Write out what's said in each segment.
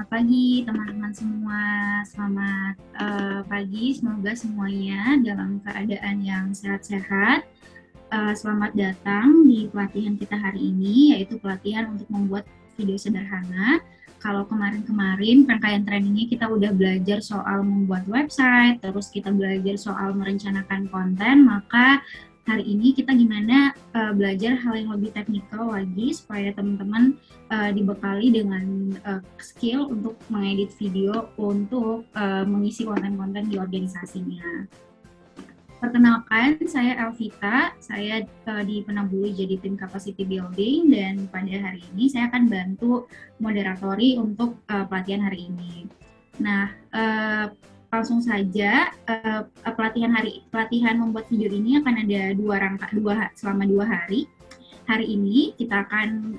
Selamat pagi teman-teman semua. Selamat pagi. Semoga semuanya dalam keadaan yang sehat-sehat. Selamat datang di pelatihan kita hari ini, yaitu pelatihan untuk membuat video sederhana. Kalau kemarin-kemarin rangkaian trainingnya kita udah belajar soal membuat website, terus kita belajar soal merencanakan konten, maka hari ini kita gimana belajar hal yang lebih teknikal lagi supaya teman-teman dibekali dengan skill untuk mengedit video untuk mengisi konten-konten di organisasinya. Perkenalkan, saya Elvita, saya di Penabului jadi tim capacity building, dan pada hari ini saya akan bantu moderatori untuk pelatihan hari ini. Nah, langsung saja pelatihan membuat video ini akan ada selama 2 hari. Hari ini kita akan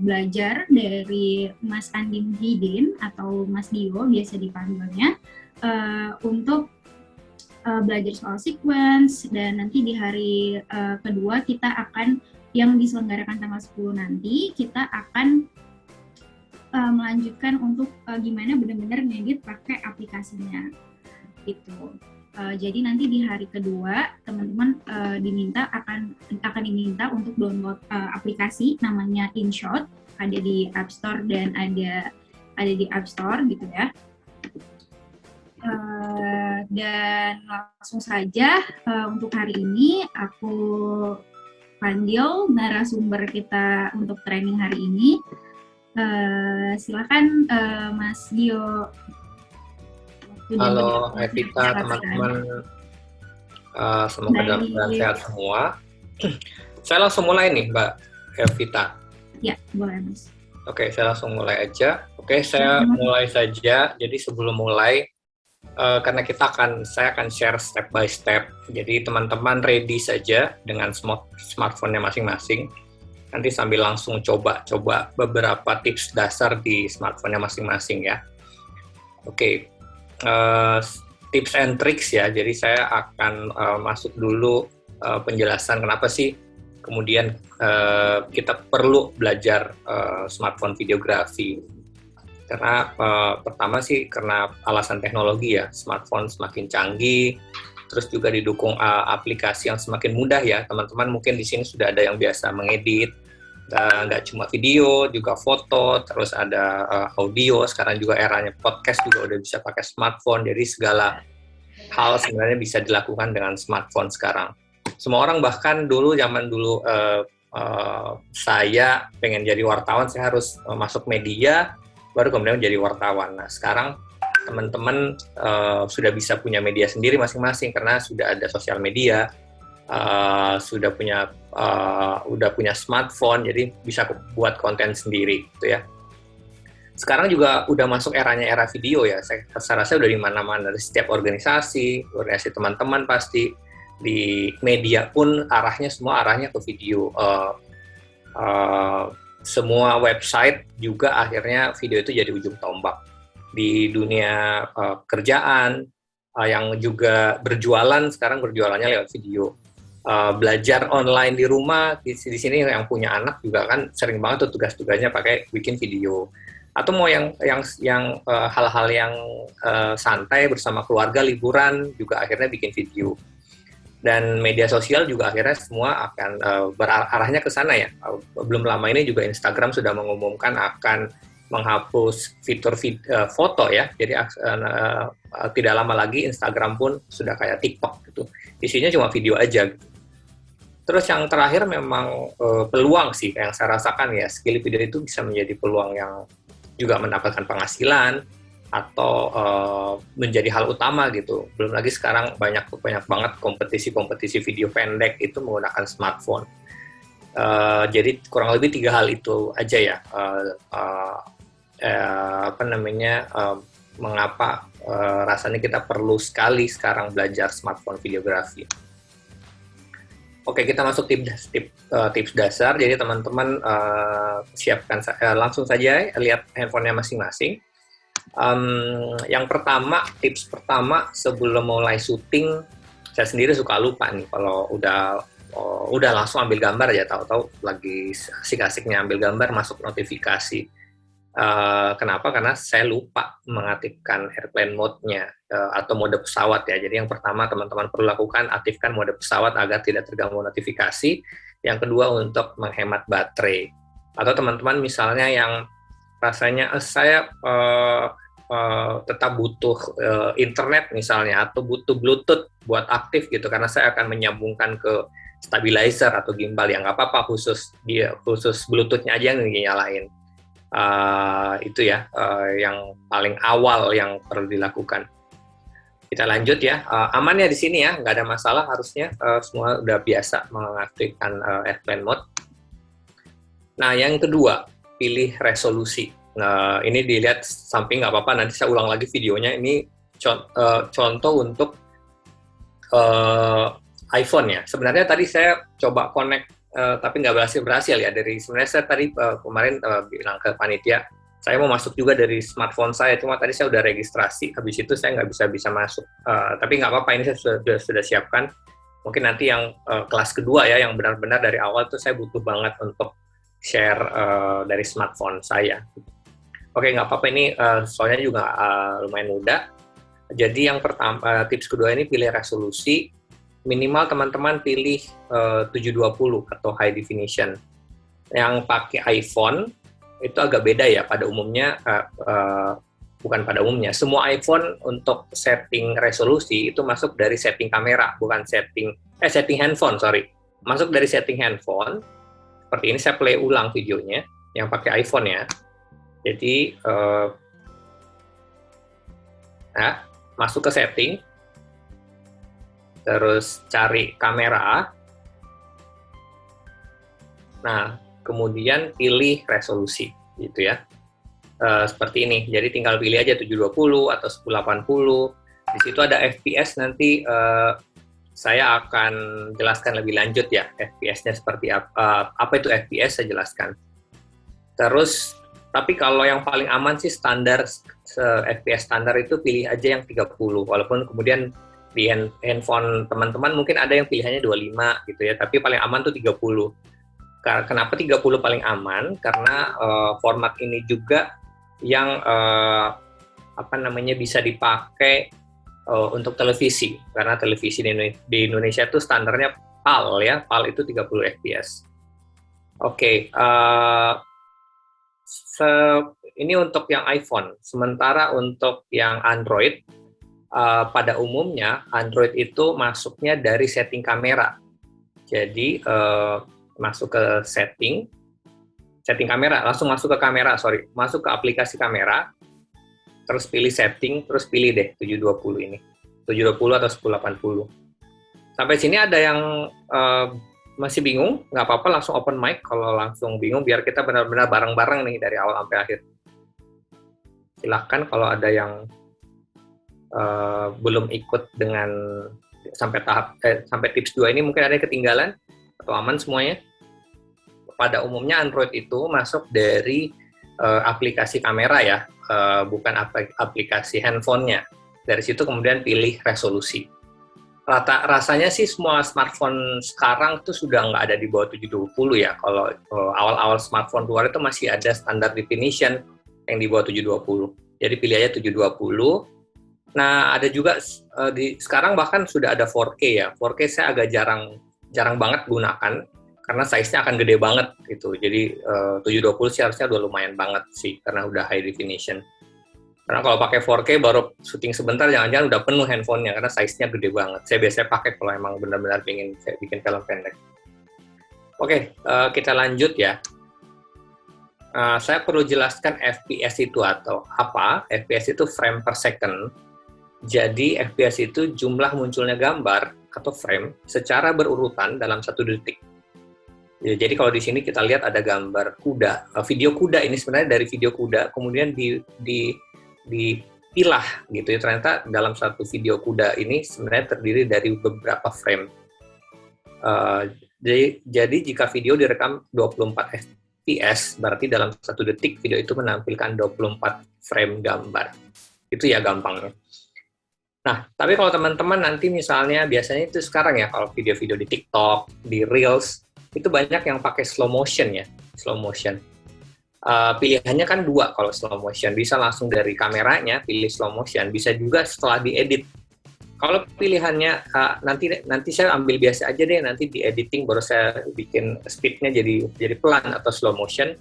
belajar dari Mas Andin Hidin atau Mas Dio biasa dipanggilnya untuk belajar soal sequence, dan nanti di hari kedua kita akan yang diselenggarakan tanggal 10 nanti kita akan melanjutkan untuk gimana benar-benar ngedit pakai aplikasinya gitu. Jadi nanti di hari kedua teman-teman akan diminta untuk download aplikasi namanya InShot, ada di App Store dan ada di App Store gitu ya. Dan langsung saja untuk hari ini aku panggil narasumber kita untuk training hari ini. Silakan Mas Dio. Halo Evita, teman-teman, semoga dalam keadaan sehat semua. Saya langsung mulai nih Mbak Evita. Ya, boleh Mas. Oke, saya langsung mulai aja. Oke, saya mulai saja. Jadi sebelum mulai, karena saya akan share step by step. Jadi teman-teman ready saja dengan smartphone-nya masing-masing. Nanti sambil langsung coba beberapa tips dasar di smartphone-nya masing-masing ya. Oke, tips and tricks ya. Jadi saya akan masuk dulu penjelasan kenapa sih kemudian kita perlu belajar smartphone videografi. Karena pertama sih karena alasan teknologi ya, smartphone semakin canggih, terus juga didukung aplikasi yang semakin mudah ya. Teman-teman mungkin di sini sudah ada yang biasa mengedit, nggak cuma video, juga foto, terus ada audio. Sekarang juga eranya podcast juga udah bisa pakai smartphone, jadi segala hal sebenarnya bisa dilakukan dengan smartphone sekarang. Semua orang bahkan zaman dulu saya pengen jadi wartawan, saya harus masuk media, baru kemudian menjadi wartawan. Nah, sekarang teman-teman sudah bisa punya media sendiri masing-masing karena sudah ada sosial media, sudah punya smartphone, jadi bisa buat konten sendiri, gitu ya. Sekarang juga udah masuk era video ya. Saya rasa udah di mana-mana, dari setiap organisasi teman-teman pasti di media pun semua arahnya ke video. Semua website juga akhirnya video itu jadi ujung tombak. Di dunia kerjaan, yang juga berjualan, sekarang berjualannya lewat video. Belajar online di rumah, di sini yang punya anak juga kan sering banget tuh tugas-tugasnya pakai bikin video. Atau mau yang hal-hal yang santai bersama keluarga, liburan, juga akhirnya bikin video. Dan media sosial juga akhirnya semua akan berarahnya ke sana ya. Belum lama ini juga Instagram sudah mengumumkan akan menghapus fitur foto ya. Jadi tidak lama lagi Instagram pun sudah kayak TikTok gitu. Isinya cuma video aja gitu. Terus yang terakhir memang peluang sih yang saya rasakan ya, skill video itu bisa menjadi peluang yang juga mendapatkan penghasilan atau menjadi hal utama gitu. Belum lagi sekarang banyak banget kompetisi video pendek itu menggunakan smartphone. Jadi kurang lebih 3 hal itu aja ya. Mengapa rasanya kita perlu sekali sekarang belajar smartphone videografi. Oke, kita masuk tips dasar. Jadi teman-teman siapkan langsung saja lihat handphonenya masing-masing. Yang pertama, tips pertama sebelum mulai syuting, saya sendiri suka lupa nih kalau udah langsung ambil gambar ya, tahu-tahu lagi asik-asiknya ambil gambar masuk notifikasi. Kenapa? Karena saya lupa mengaktifkan airplane mode-nya atau mode pesawat ya. Jadi yang pertama teman-teman perlu lakukan, aktifkan mode pesawat agar tidak terganggu notifikasi. Yang kedua untuk menghemat baterai. Atau teman-teman misalnya yang rasanya saya tetap butuh internet misalnya atau butuh Bluetooth buat aktif gitu karena saya akan menyambungkan ke stabilizer atau gimbal yang nggak apa-apa khusus Bluetooth-nya aja yang dinyalain. Itu ya yang paling awal yang perlu dilakukan. Kita lanjut ya, aman ya di sini ya, nggak ada masalah harusnya semua udah biasa mengaktifkan airplane mode. Nah yang kedua, pilih resolusi. Nah ini dilihat samping nggak apa-apa, nanti saya ulang lagi videonya. Ini contoh untuk iPhone ya. Sebenarnya tadi saya coba connect tapi nggak berhasil ya. Sebenarnya saya tadi kemarin bilang ke panitia, saya mau masuk juga dari smartphone saya, cuma tadi saya udah registrasi, habis itu saya nggak bisa masuk. Tapi nggak apa-apa, ini saya sudah siapkan. Mungkin nanti yang kelas kedua ya, yang benar-benar dari awal tuh saya butuh banget untuk share dari smartphone saya. Oke, nggak apa-apa, ini soalnya juga lumayan mudah. Jadi yang pertama, tips kedua ini pilih resolusi. Minimal teman-teman pilih 720 atau high definition. Yang pakai iPhone itu agak beda ya, pada umumnya bukan pada umumnya, semua iPhone untuk setting resolusi itu masuk dari setting kamera, bukan setting handphone, masuk dari setting handphone. Seperti ini saya play ulang videonya yang pakai iPhone ya. Jadi masuk ke setting, terus cari kamera, nah kemudian pilih resolusi, gitu ya. Seperti ini, jadi tinggal pilih aja 720 atau 1080. Di situ ada FPS, nanti saya akan jelaskan lebih lanjut ya, FPS-nya seperti apa. Apa itu FPS, saya jelaskan. Terus, tapi kalau yang paling aman sih standar, FPS standar itu pilih aja yang 30, walaupun kemudian di handphone teman-teman mungkin ada yang pilihannya 25 gitu ya, tapi paling aman tuh 30. Kenapa 30 paling aman? Karena format ini juga yang bisa dipakai untuk televisi, karena televisi di Indonesia itu standarnya PAL ya, PAL itu 30 fps. Oke, ini untuk yang iPhone. Sementara untuk yang Android, pada umumnya Android itu masuknya dari setting kamera. Jadi masuk ke setting kamera, langsung masuk ke kamera, masuk ke aplikasi kamera, terus pilih setting, terus pilih deh 720 ini, 720 atau 1080. Sampai sini ada yang masih bingung? Nggak apa-apa, langsung open mic kalau langsung bingung, biar kita benar-benar bareng-bareng nih dari awal sampai akhir. Silahkan kalau ada yang belum ikut dengan sampai tips 2 ini, mungkin ada yang ketinggalan atau aman semuanya. Pada umumnya Android itu masuk dari aplikasi kamera ya, bukan aplikasi handphonenya. Dari situ kemudian pilih resolusi. Rasanya sih semua smartphone sekarang tuh sudah nggak ada di bawah 720 ya. Kalau awal-awal smartphone keluar itu masih ada standar definition yang di bawah 720. Jadi pilih aja 720. Nah, ada juga sekarang bahkan sudah ada 4K ya. 4K saya agak jarang banget gunakan karena size-nya akan gede banget gitu. Jadi 720 sih harusnya udah lumayan banget sih karena udah high definition. Karena kalau pakai 4K baru syuting sebentar, jangan-jangan udah penuh handphonenya karena size-nya gede banget. Saya biasanya pakai kalau emang benar-benar pengen saya bikin film pendek. Oke, kita lanjut ya. Saya perlu jelaskan FPS itu atau apa. FPS itu frame per second. Jadi FPS itu jumlah munculnya gambar atau frame secara berurutan dalam 1 detik. Ya, jadi kalau di sini kita lihat ada gambar kuda, video kuda ini sebenarnya dari video kuda, kemudian dipilah gitu ya. Ternyata dalam satu video kuda ini sebenarnya terdiri dari beberapa frame. Jadi jika video direkam 24 fps, berarti dalam 1 detik video itu menampilkan 24 frame gambar. Itu ya gampangnya. Nah, tapi kalau teman-teman nanti misalnya, biasanya itu sekarang ya, kalau video-video di TikTok, di Reels, itu banyak yang pakai slow motion ya, slow motion. Pilihannya kan dua kalau slow motion, bisa langsung dari kameranya pilih slow motion, bisa juga setelah diedit. Kalau pilihannya nanti saya ambil biasa aja deh, nanti di editing baru saya bikin speednya jadi pelan atau slow motion.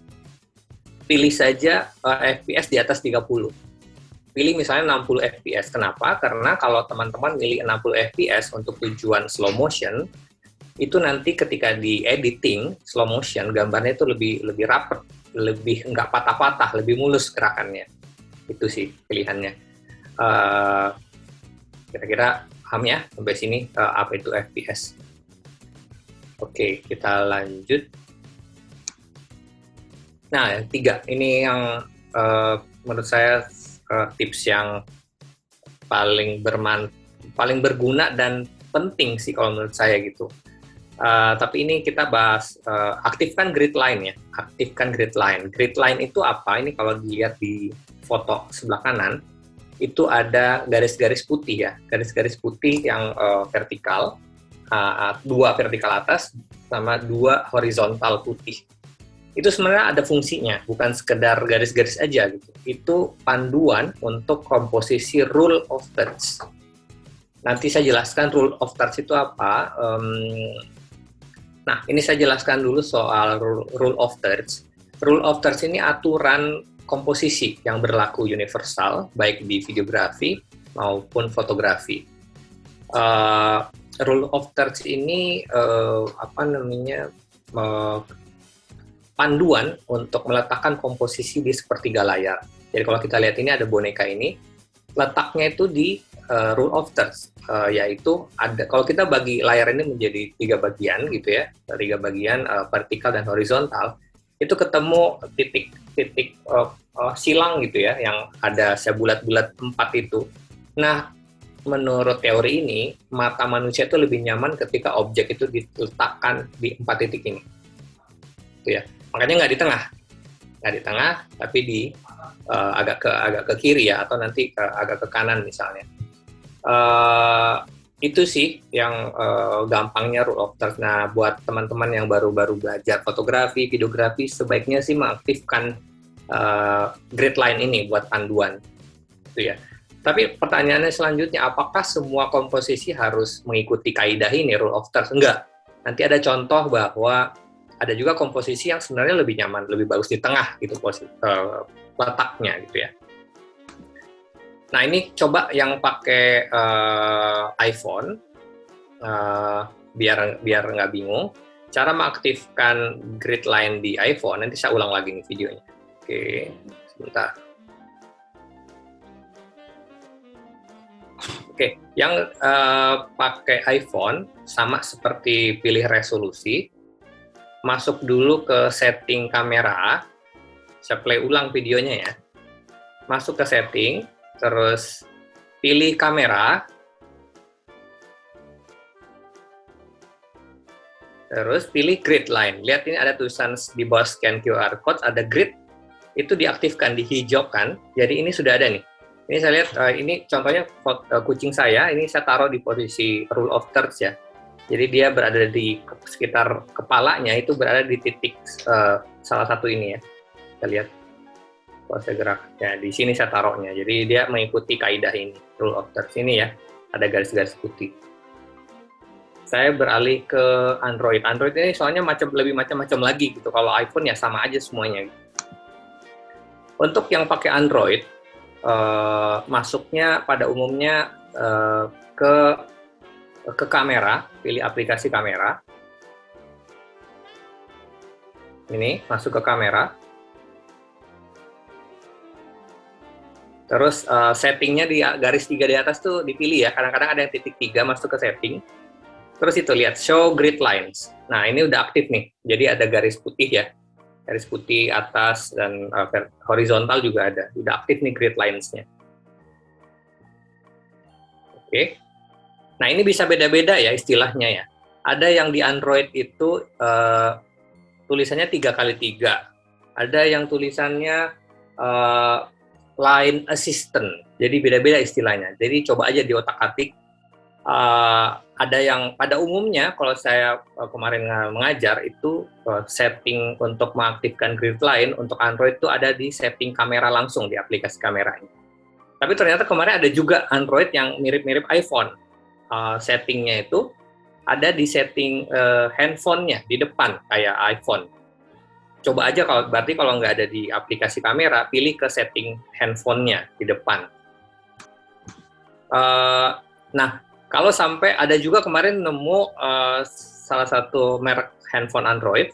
Pilih saja FPS di atas 30. Pilih misalnya 60 FPS. Kenapa? Karena kalau teman-teman milih 60 FPS untuk tujuan slow motion, itu nanti ketika di editing slow motion gambarnya itu lebih rapet, lebih nggak patah-patah, lebih mulus gerakannya. Itu sih pilihannya. Kira-kira paham ya sampai sini apa itu FPS. Oke, kita lanjut. Nah, yang 3 ini yang menurut saya tips yang paling berguna dan penting sih kalau menurut saya gitu. Tapi ini kita bahas aktifkan grid line ya. Aktifkan grid line. Grid line itu apa? Ini kalau dilihat di foto sebelah kanan, itu ada garis-garis putih ya. Garis-garis putih yang vertikal, 2 vertikal atas sama 2 horizontal putih. Itu sebenarnya ada fungsinya, bukan sekedar garis-garis aja gitu. Itu panduan untuk komposisi rule of thirds. Nanti saya jelaskan rule of thirds itu apa. Nah, ini saya jelaskan dulu soal rule of thirds. Rule of thirds ini aturan komposisi yang berlaku universal, baik di videografi maupun fotografi. Rule of thirds ini panduan untuk meletakkan komposisi di sepertiga layar. Jadi kalau kita lihat ini ada boneka ini, letaknya itu di rule of thirds, yaitu ada kalau kita bagi layar ini menjadi 3 bagian gitu ya, 3 bagian vertikal dan horizontal, itu ketemu titik silang gitu ya, yang ada sebulat-bulat 4 itu. Nah, menurut teori ini, mata manusia itu lebih nyaman ketika objek itu diletakkan di 4 titik ini. Itu ya. Makanya nggak di tengah, tapi agak ke kiri ya, atau nanti agak ke kanan misalnya. Itu sih yang gampangnya rule of thirds. Nah, buat teman-teman yang baru-baru belajar fotografi, videografi, sebaiknya sih mengaktifkan grid line ini buat panduan, itu ya. Tapi pertanyaannya selanjutnya, apakah semua komposisi harus mengikuti kaidah ini, rule of thirds? Enggak. Nanti ada contoh bahwa ada juga komposisi yang sebenarnya lebih nyaman, lebih bagus di tengah gitu letaknya gitu ya. Nah, ini coba yang pakai iPhone, biar nggak bingung, cara mengaktifkan grid line di iPhone, nanti saya ulang lagi nih videonya. Oke, sebentar. Oke, yang pakai iPhone sama seperti pilih resolusi, masuk dulu ke setting kamera, saya play ulang videonya ya. Masuk ke setting, terus pilih kamera, terus pilih grid line. Lihat ini ada tulisan di bawah scan QR code, ada grid, itu diaktifkan, dihijaukan, jadi ini sudah ada nih. Ini saya lihat, ini contohnya kucing saya, ini saya taruh di posisi rule of thirds ya. Jadi dia berada di sekitar kepalanya, itu berada di titik salah satu ini ya. Kita lihat kalau saya gerak. Ya, di sini saya taruhnya. Jadi dia mengikuti kaidah ini, rule of thirds ini ya. Ada garis-garis putih. Saya beralih ke Android. Android ini soalnya lebih macam-macam lagi gitu. Kalau iPhone ya sama aja semuanya. Untuk yang pakai Android, masuknya pada umumnya ke kamera, pilih aplikasi kamera. Ini, masuk ke kamera. Terus settingnya di garis 3 di atas tuh dipilih ya, kadang-kadang ada yang titik 3, masuk ke setting. Terus itu lihat, show grid lines. Nah, ini udah aktif nih, jadi ada garis putih ya. Garis putih atas dan horizontal juga ada. Udah aktif nih grid lines-nya. Oke. Nah, ini bisa beda-beda ya istilahnya ya. Ada yang di Android itu tulisannya 3x3. Ada yang tulisannya line assistant. Jadi beda-beda istilahnya. Jadi coba aja di otak-atik Ada yang pada umumnya kalau saya kemarin mengajar itu setting untuk mengaktifkan grid line untuk Android itu ada di setting kamera langsung di aplikasi kameranya. Tapi ternyata kemarin ada juga Android yang mirip-mirip iPhone. Settingnya itu ada di setting handphonenya di depan kayak iPhone. Coba aja berarti kalau nggak ada di aplikasi kamera, pilih ke setting handphonenya di depan. Nah, kalau sampai ada juga kemarin nemu salah satu merek handphone Android,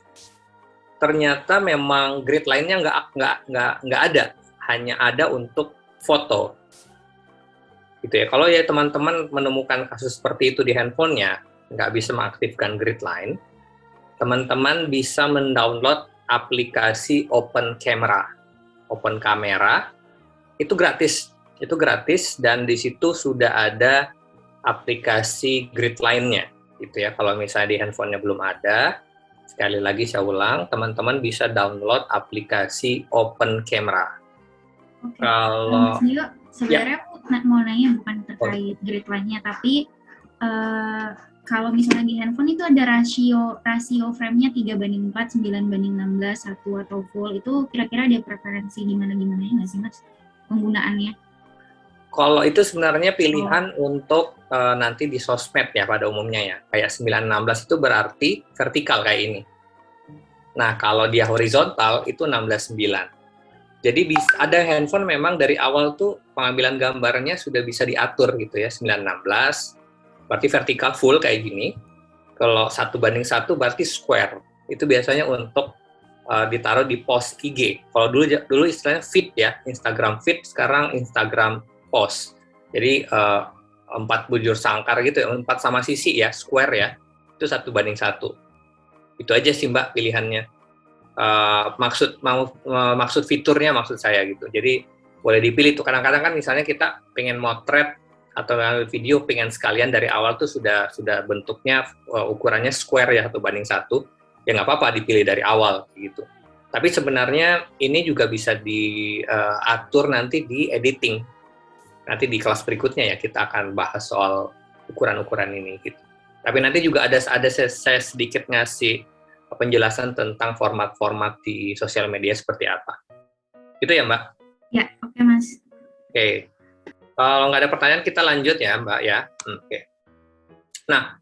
ternyata memang grid line-nya nggak ada, hanya ada untuk foto. Gitu ya. Kalau ya teman-teman menemukan kasus seperti itu di handphonenya, nggak bisa mengaktifkan grid line, teman-teman bisa mendownload aplikasi Open Camera. Open Camera itu gratis dan di situ sudah ada aplikasi grid line-nya gitu ya. Kalau misalnya di handphonenya belum ada, sekali lagi saya ulang, teman-teman bisa download aplikasi Open Camera. Oke. Kalau Mas Dio, sebenarnya aku mau nanya bukan terkait grid line-nya, tapi kalau misalnya di handphone itu ada rasio frame-nya 3:4, 9:16, 1 atau full, itu kira-kira ada preferensi gimana-gimana ya nggak sih Mas penggunaannya? Kalau itu sebenarnya pilihan untuk nanti di sosmed ya pada umumnya ya. Kayak 9:16 itu berarti vertikal kayak ini. Nah, kalau dia horizontal itu 16:9. Jadi ada handphone memang dari awal tuh pengambilan gambarnya sudah bisa diatur gitu ya, 9:16. Berarti vertikal full kayak gini. Kalau 1:1 berarti square. Itu biasanya untuk ditaruh di post IG. Kalau dulu istilahnya feed ya, Instagram feed, sekarang Instagram post. Jadi 4 bujur sangkar gitu ya, 4 sama sisi ya, square ya. Itu 1:1. Itu aja sih Mbak pilihannya. Maksud fiturnya maksud saya gitu. Jadi boleh dipilih tuh. Kadang-kadang kan misalnya kita pengen motret atau video pengen sekalian dari awal tuh sudah bentuknya ukurannya square ya 1:1, ya nggak apa-apa dipilih dari awal gitu. Tapi sebenarnya ini juga bisa diatur nanti di editing. Nanti di kelas berikutnya ya kita akan bahas soal ukuran-ukuran ini gitu. Tapi nanti juga ada saya sedikit ngasih penjelasan tentang format-format di sosial media seperti apa. Gitu ya Mbak? Ya, oke Mas. Oke. Kalau nggak ada pertanyaan, kita lanjut ya, Mbak ya. Oke. Nah,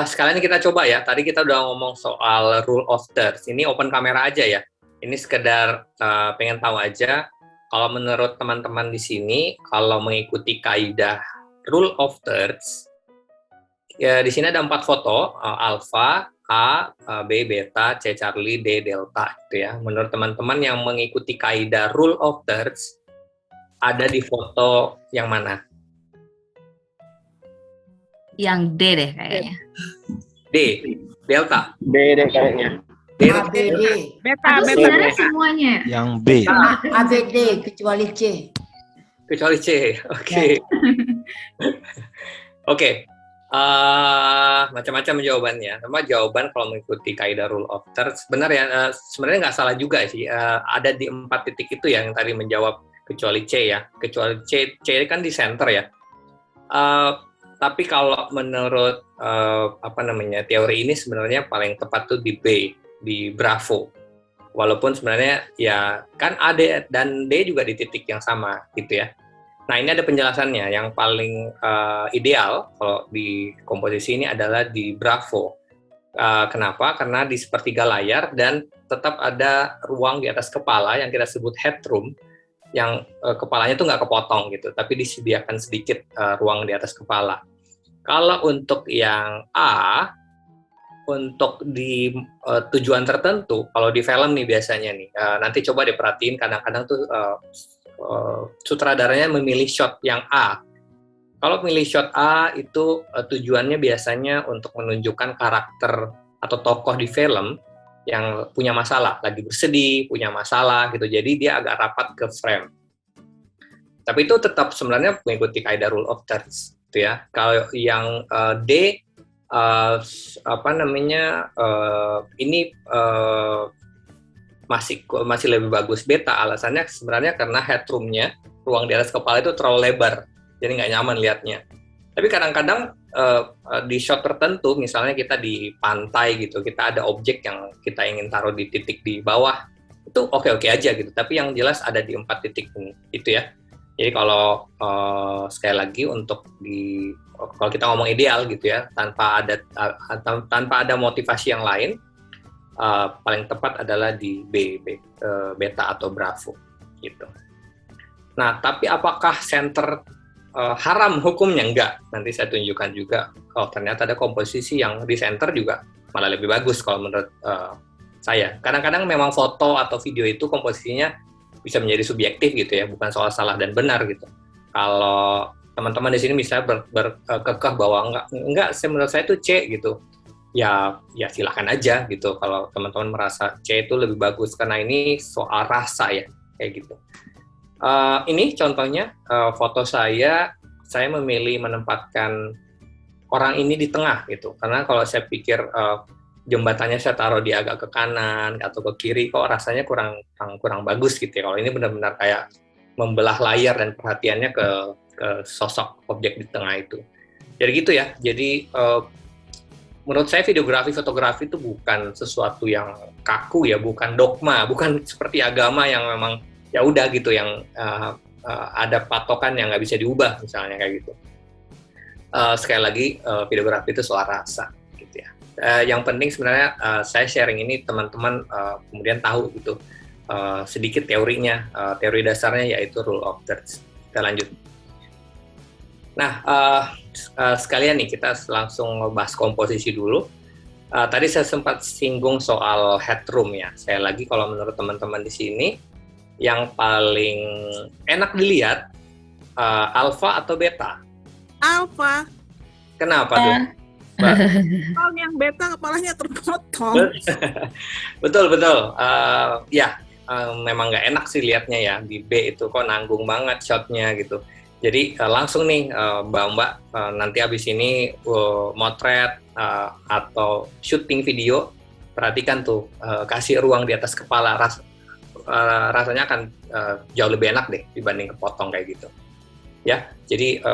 sekalian kita coba ya. Tadi kita udah ngomong soal rule of thirds. Ini open kamera aja ya. Ini sekedar pengen tahu aja. Kalau menurut teman-teman di sini, kalau mengikuti kaidah rule of thirds, ya di sini ada 4 foto, alpha, A, B, beta, C, Charlie, D, delta. Gitu ya. Menurut teman-teman yang mengikuti kaidah rule of thirds, ada di foto yang mana? Yang D deh kayaknya. D, delta. D deh kayaknya. D, A, B, D. Atau sebenarnya semuanya? Yang B. A, B, D, kecuali C. Kecuali C, oke. Oke, macam-macam jawabannya. Sama jawaban kalau mengikuti kaidah rule of thirds, benar ya, sebenarnya nggak salah juga sih. Ada di 4 titik itu yang tadi menjawab kecuali C ya, kecuali C kan di center ya. Tapi kalau menurut teori ini sebenarnya paling tepat tuh di B, di Bravo. Walaupun sebenarnya ya kan A, D dan D juga di titik yang sama gitu ya. Nah ini ada penjelasannya. Yang paling ideal kalau di komposisi ini adalah di Bravo. Kenapa? Karena di sepertiga layar dan tetap ada ruang di atas kepala yang kita sebut headroom, yang kepalanya tuh nggak kepotong gitu, tapi disediakan sedikit ruang di atas kepala. Kalau untuk yang A, untuk di tujuan tertentu, kalau di film nih biasanya nih, nanti coba diperhatiin kadang-kadang tuh sutradaranya memilih shot yang A. Kalau milih shot A itu tujuannya biasanya untuk menunjukkan karakter atau tokoh di film yang punya masalah, lagi bersedih, punya masalah gitu. Jadi dia agak rapat ke frame. Tapi itu tetap sebenarnya mengikuti kaidah rule of thirds, gitu ya. Kalau yang D, ini masih lebih bagus beta. Alasannya sebenarnya karena headroom-nya, ruang di atas kepala itu terlalu lebar, jadi nggak nyaman lihatnya. Tapi kadang-kadang di shot tertentu, misalnya kita di pantai gitu, kita ada objek yang kita ingin taruh di titik di bawah, itu oke-oke aja gitu. Tapi yang jelas ada di 4 titik ini, gitu ya. Jadi kalau sekali lagi untuk kalau kita ngomong ideal gitu ya, tanpa ada motivasi yang lain, paling tepat adalah di beta atau bravo gitu. Nah, tapi apakah center haram hukumnya? Enggak. Nanti saya tunjukkan juga. Oh, ternyata ada komposisi yang di center juga malah lebih bagus kalau menurut saya. Kadang-kadang memang foto atau video itu komposisinya bisa menjadi subjektif gitu ya, bukan soal salah dan benar gitu. Kalau teman-teman di sini misalnya berkekeh bahwa enggak, menurut saya itu C gitu. Ya silakan aja gitu. Kalau teman-teman merasa C itu lebih bagus karena ini soal rasa ya, kayak gitu. Ini contohnya foto saya memilih menempatkan orang ini di tengah gitu, karena kalau saya pikir jembatannya saya taruh di agak ke kanan atau ke kiri, kok rasanya kurang bagus gitu ya. Kalau ini benar-benar kayak membelah layar dan perhatiannya ke sosok objek di tengah itu. Jadi gitu ya. Jadi menurut saya fotografi itu bukan sesuatu yang kaku ya, bukan dogma, bukan seperti agama yang memang ya udah gitu, yang ada patokan yang nggak bisa diubah misalnya kayak gitu. Sekali lagi videografi itu soal rasa gitu ya. Yang penting sebenarnya saya sharing ini teman-teman kemudian tahu gitu sedikit teorinya, teori dasarnya yaitu rule of thirds. Kita lanjut. Nah, sekalian nih kita langsung bahas komposisi dulu. Tadi saya sempat singgung soal headroom ya. Saya lagi kalau menurut teman-teman di sini yang paling enak dilihat alpha atau beta? Alpha. Kenapa tuh? Kalau yang beta kepalanya terpotong. Betul. Memang nggak enak sih liatnya ya. Di B itu kok nanggung banget shotnya gitu. Jadi langsung nih Mbak-mbak nanti habis ini motret atau syuting video, perhatikan tuh kasih ruang di atas kepala, rasanya akan jauh lebih enak deh dibanding kepotong kayak gitu. Ya, jadi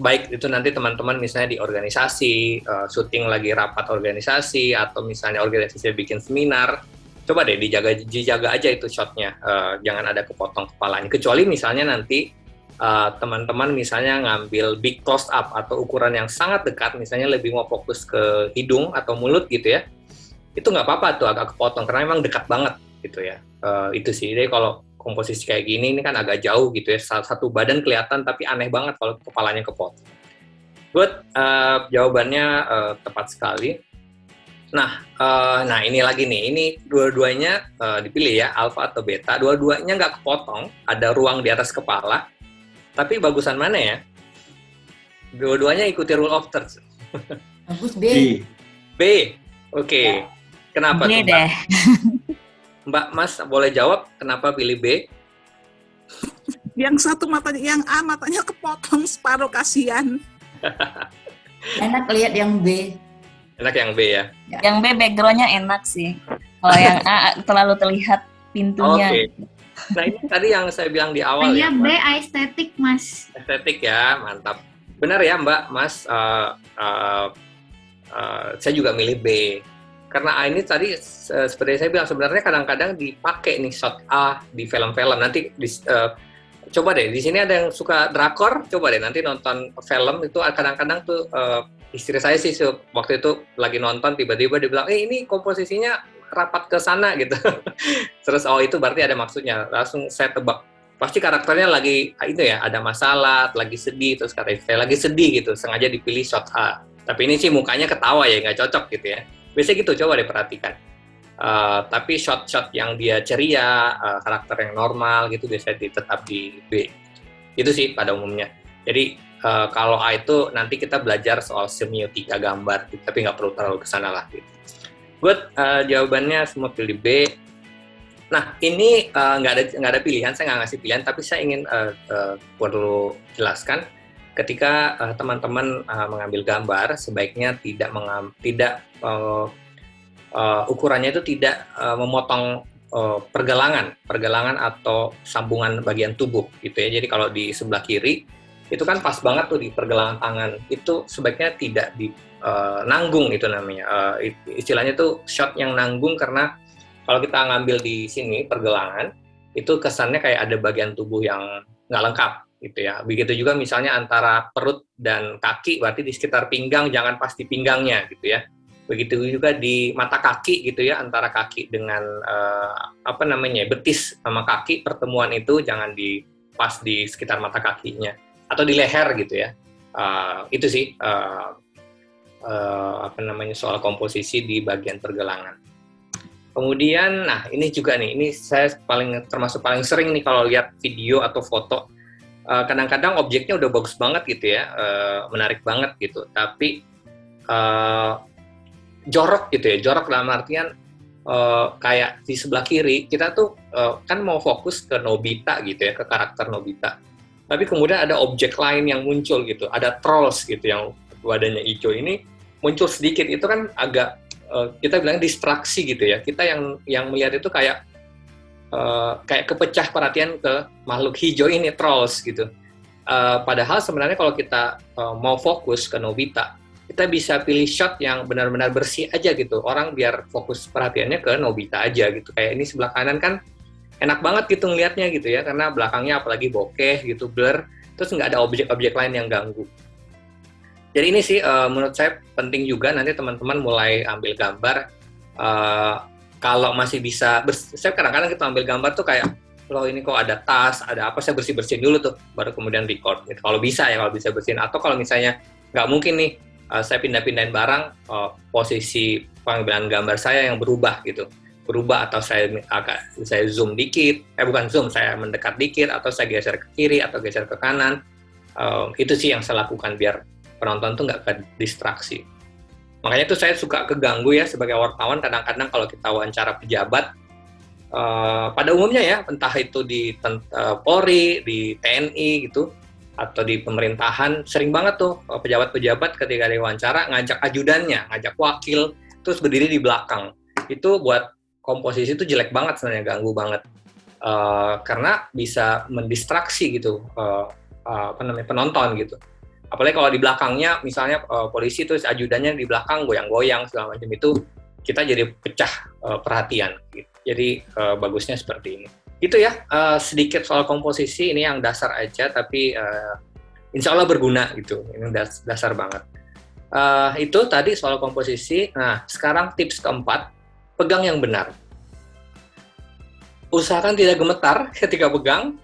baik itu nanti teman-teman misalnya di organisasi, syuting lagi rapat organisasi, atau misalnya organisasi bikin seminar, coba deh dijaga aja itu shotnya, jangan ada kepotong kepalanya. Kecuali misalnya nanti teman-teman misalnya ngambil big close up atau ukuran yang sangat dekat, misalnya lebih mau fokus ke hidung atau mulut gitu ya, itu nggak apa-apa tuh agak kepotong karena memang dekat banget gitu ya. Itu sih. Jadi kalau komposisi kayak gini ini kan agak jauh gitu ya, satu badan kelihatan tapi aneh banget kalau kepalanya kepotong. Good, jawabannya tepat sekali. Nah ini lagi nih, ini dua-duanya dipilih ya, alpha atau beta, dua-duanya nggak kepotong, ada ruang di atas kepala. Tapi bagusan mana ya? Dua-duanya ikuti rule of thirds. Bagus B. Oke. Ya. Kenapa B tuh, Mbak? deh. Mbak, Mas boleh jawab kenapa pilih B? Yang satu matanya, yang A matanya kepotong separuh, kasihan. Enak lihat yang B. Enak yang B ya? Yang B background-nya enak sih. Kalau yang A terlalu terlihat pintunya. Oke. Nah ini tadi yang saya bilang di awal ya, Mbak. B estetik, Mas. Estetik ya, mantap. Benar ya Mbak, Mas. Saya juga milih B. Karena A ini tadi seperti saya bilang sebenarnya kadang-kadang dipakai nih shot A di film-film. Nanti coba deh, di sini ada yang suka drakor, coba deh nanti nonton film itu kadang-kadang tuh istri saya sih waktu itu lagi nonton tiba-tiba dia bilang, ini komposisinya rapat ke sana gitu. Terus itu berarti ada maksudnya. Langsung saya tebak, pasti karakternya lagi itu ya, ada masalah, lagi sedih, terus kata saya lagi sedih gitu, sengaja dipilih shot A. Tapi ini sih mukanya ketawa ya, nggak cocok gitu ya. Biasanya gitu, coba deh perhatikan. Tapi shot-shot yang dia ceria, karakter yang normal gitu biasanya tetap di B. Itu sih pada umumnya. Jadi kalau A itu nanti kita belajar soal semiotika gambar, tapi nggak perlu terlalu kesana lah gitu. Good, jawabannya semua pilih B. Nah, ini nggak ada pilihan, saya nggak ngasih pilihan, tapi saya ingin perlu jelaskan ketika teman-teman mengambil gambar, sebaiknya tidak ukurannya itu tidak memotong pergelangan atau sambungan bagian tubuh gitu ya. Jadi kalau di sebelah kiri itu kan pas banget tuh di pergelangan tangan. Itu sebaiknya tidak di nanggung itu namanya. Istilahnya tuh shot yang nanggung, karena kalau kita ngambil di sini pergelangan, itu kesannya kayak ada bagian tubuh yang nggak lengkap gitu ya. Begitu juga misalnya antara perut dan kaki, berarti di sekitar pinggang, jangan pas di pinggangnya gitu ya. Begitu juga di mata kaki gitu ya, antara kaki dengan betis sama kaki, pertemuan itu jangan pas di sekitar mata kakinya atau di leher gitu ya. Itu sih soal komposisi di bagian pergelangan. Kemudian, nah ini juga nih, ini saya termasuk paling sering nih kalau lihat video atau foto. Kadang-kadang objeknya udah bagus banget gitu ya, menarik banget gitu, tapi jorok gitu ya. Jorok dalam artian kayak di sebelah kiri kita tuh kan mau fokus ke Nobita gitu ya, ke karakter Nobita. Tapi kemudian ada objek lain yang muncul gitu, ada trolls gitu yang badannya hijau ini muncul sedikit, itu kan agak kita bilang distraksi gitu ya. Kita yang melihat itu kayak kepecah perhatian ke makhluk hijau ini, trolls gitu. Padahal sebenarnya kalau kita mau fokus ke Nobita, kita bisa pilih shot yang benar-benar bersih aja gitu. Orang biar fokus perhatiannya ke Nobita aja gitu. Kayak ini sebelah kanan kan enak banget gitu ngelihatnya gitu ya, karena belakangnya apalagi bokeh gitu, blur, terus nggak ada objek-objek lain yang ganggu. Jadi ini sih menurut saya penting juga nanti teman-teman mulai ambil gambar, kalau masih bisa, saya kadang-kadang kita ambil gambar tuh kayak, loh ini kok ada tas, ada apa, saya bersih-bersihin dulu tuh, baru kemudian record gitu. Kalau bisa ya, kalau bisa bersihin, atau kalau misalnya nggak mungkin nih, saya pindah-pindahin barang, posisi pengambilan gambar saya yang berubah gitu, atau saya zoom dikit, bukan zoom, saya mendekat dikit, atau saya geser ke kiri atau geser ke kanan. Itu sih yang saya lakukan biar penonton tuh nggak ke distraksi. Makanya tuh saya suka keganggu ya sebagai wartawan, kadang-kadang kalau kita wawancara pejabat, pada umumnya ya, entah itu di Polri, di TNI gitu, atau di pemerintahan, sering banget tuh pejabat-pejabat ketika diwawancara ngajak ajudannya, ngajak wakil, terus berdiri di belakang. Itu buat komposisi itu jelek banget sebenarnya, ganggu banget. Karena bisa mendistraksi gitu penonton gitu. Apalagi kalau di belakangnya misalnya polisi terus ajudannya di belakang goyang-goyang segala macam, itu kita jadi pecah perhatian gitu. Jadi bagusnya seperti ini. Itu ya sedikit soal komposisi, ini yang dasar aja tapi insya Allah berguna gitu. Ini dasar banget. Itu tadi soal komposisi. Nah, sekarang tips keempat, pegang yang benar. Usahakan tidak gemetar ketika pegang.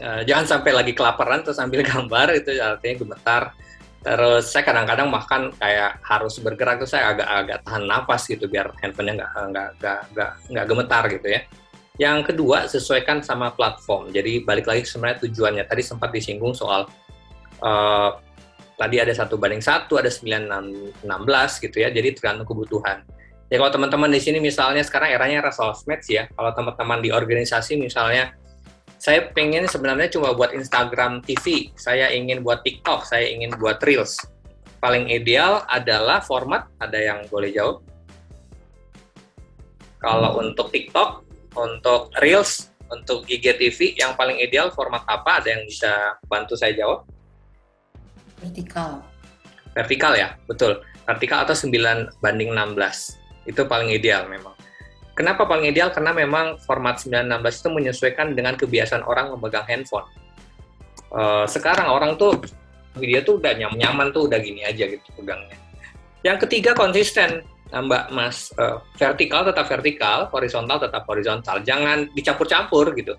Jangan sampai lagi kelaparan terus ambil gambar, itu artinya gemetar. Terus saya kadang-kadang bahkan kayak harus bergerak, tuh saya agak tahan nafas gitu biar handphonenya nggak gemetar gitu ya. Yang kedua, sesuaikan sama platform. Jadi balik lagi sebenarnya tujuannya. Tadi sempat disinggung soal tadi ada 1:1, ada 9:16 gitu ya. Jadi tergantung kebutuhan. Ya kalau teman-teman di sini misalnya sekarang eranya era sosmed sih ya. Kalau teman-teman di organisasi misalnya, saya pengen sebenarnya cuma buat Instagram TV, saya ingin buat TikTok, saya ingin buat Reels. Paling ideal adalah format, ada yang boleh jawab? Kalau untuk TikTok, untuk Reels, untuk IGTV, yang paling ideal format apa? Ada yang bisa bantu saya jawab? Vertikal. Vertikal ya, betul. Vertikal atau 9:16. Itu paling ideal memang. Kenapa paling ideal? Karena memang format 9:16 itu menyesuaikan dengan kebiasaan orang memegang handphone. Sekarang orang tuh video tuh udah nyaman tuh, udah gini aja gitu pegangnya. Yang ketiga, konsisten, Mbak Mas. Vertikal tetap vertikal, horizontal tetap horizontal. Jangan dicampur-campur gitu.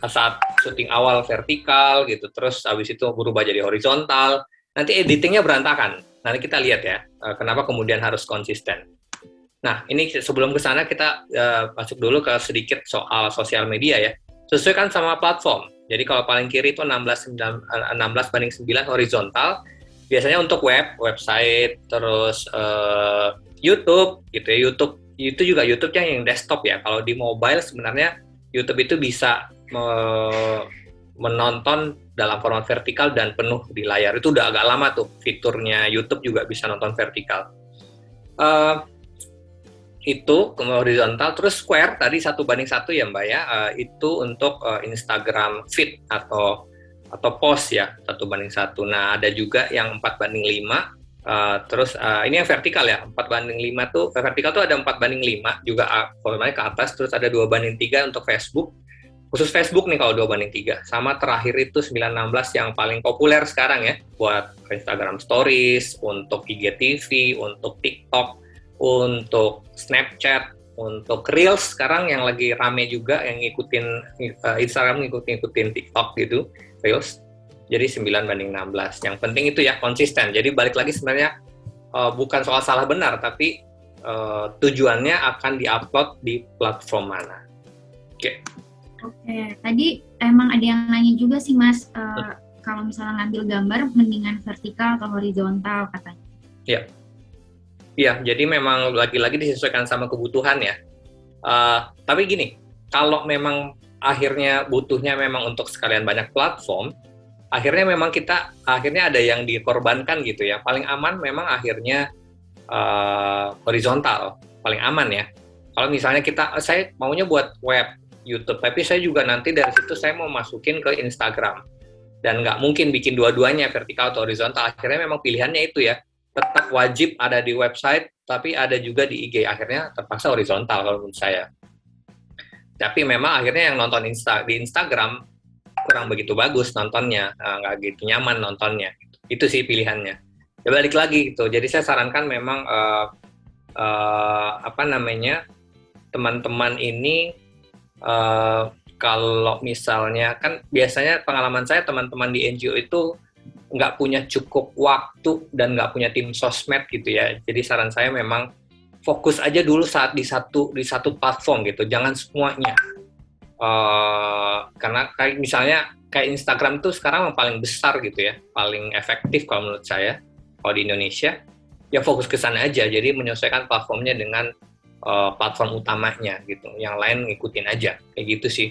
Saat syuting awal vertikal gitu, terus habis itu berubah jadi horizontal. Nanti editingnya berantakan. Nanti kita lihat ya, kenapa kemudian harus konsisten. Nah, ini sebelum ke sana kita masuk dulu ke sedikit soal sosial media ya. Sesuaikan sama platform. Jadi kalau paling kiri itu 16:9 horizontal. Biasanya untuk website, terus YouTube gitu ya. YouTube itu juga YouTube-nya yang desktop ya. Kalau di mobile sebenarnya YouTube itu bisa menonton dalam format vertikal dan penuh di layar. Itu udah agak lama tuh fiturnya YouTube juga bisa nonton vertikal. itu horizontal, terus square tadi 1:1 ya Mbak ya, itu untuk Instagram feed atau post ya 1:1. Nah ada juga yang 4:5, terus ini yang vertikal ya, 4:5 tuh vertikal tuh ada 4:5 juga kolomnya ke atas, terus ada 2:3 untuk Facebook. Khusus Facebook nih kalau 2:3, sama terakhir itu 9:16 yang paling populer sekarang ya, buat Instagram Stories, untuk IGTV, untuk TikTok, untuk Snapchat, untuk Reels sekarang yang lagi rame juga, yang ngikutin Instagram, ngikutin TikTok gitu, Reels. Jadi 9:16. Yang penting itu ya konsisten. Jadi balik lagi sebenarnya bukan soal salah benar, tapi tujuannya akan diupload di platform mana. Oke. Oke, tadi emang ada yang nanya juga sih Mas, kalau misalnya ngambil gambar mendingan vertikal atau horizontal katanya. Iya, jadi memang lagi-lagi disesuaikan sama kebutuhan ya. Tapi gini, kalau memang akhirnya butuhnya memang untuk sekalian banyak platform, akhirnya memang akhirnya ada yang dikorbankan gitu ya. Paling aman memang akhirnya horizontal, paling aman ya. Kalau misalnya saya maunya buat web, YouTube, tapi saya juga nanti dari situ saya mau masukin ke Instagram. Dan nggak mungkin bikin dua-duanya, vertikal atau horizontal. Akhirnya memang pilihannya itu ya. Tetap wajib ada di website, tapi ada juga di IG. Akhirnya terpaksa horizontal kalau menurut saya. Tapi memang akhirnya yang nonton di Instagram kurang begitu bagus nontonnya, nggak gitu nyaman nontonnya. Itu sih pilihannya. Ya balik lagi gitu. Jadi saya sarankan memang teman-teman ini kalau misalnya kan biasanya pengalaman saya teman-teman di NGO itu nggak punya cukup waktu dan nggak punya tim sosmed gitu ya. Jadi saran saya memang fokus aja dulu saat di satu platform gitu, jangan semuanya. Karena kayak Instagram tuh sekarang yang paling besar gitu ya, paling efektif kalau menurut saya. Kalau di Indonesia, ya fokus ke sana aja. Jadi menyesuaikan platformnya dengan platform utamanya gitu. Yang lain ngikutin aja, kayak gitu sih.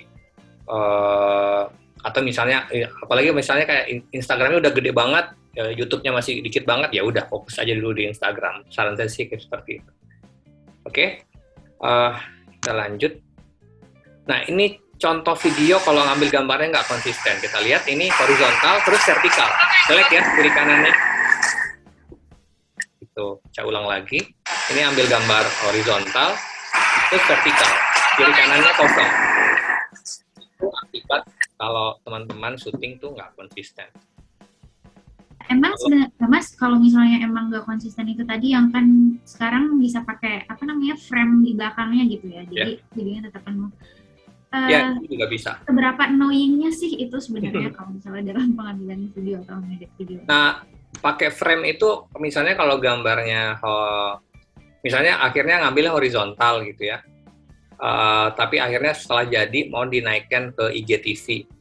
Atau misalnya apalagi misalnya kayak Instagramnya udah gede banget, YouTube-nya masih dikit banget, ya udah fokus aja dulu di Instagram. Saran saya sih kayak seperti itu. Oke, kita lanjut. Nah ini contoh video kalau ngambil gambarnya nggak konsisten. Kita lihat ini horizontal terus vertikal. Select ya kiri kanannya. Itu saya ulang lagi. Ini ambil gambar horizontal terus vertikal. Kiri kanannya kosong. Itu akibat kalau teman-teman syuting tuh nggak konsisten. Emang sebenarnya Mas, kalau misalnya emang nggak konsisten itu tadi yang kan sekarang bisa pakai frame di belakangnya gitu ya, jadi videonya tetap penuh. Ya, itu juga bisa. Seberapa annoying-nya sih itu sebenarnya kalau misalnya dalam pengambilan video atau ngedit video? Nah, pakai frame itu misalnya kalau gambarnya, misalnya akhirnya ngambilnya horizontal gitu ya. Tapi akhirnya setelah jadi mau dinaikkan ke IGTV.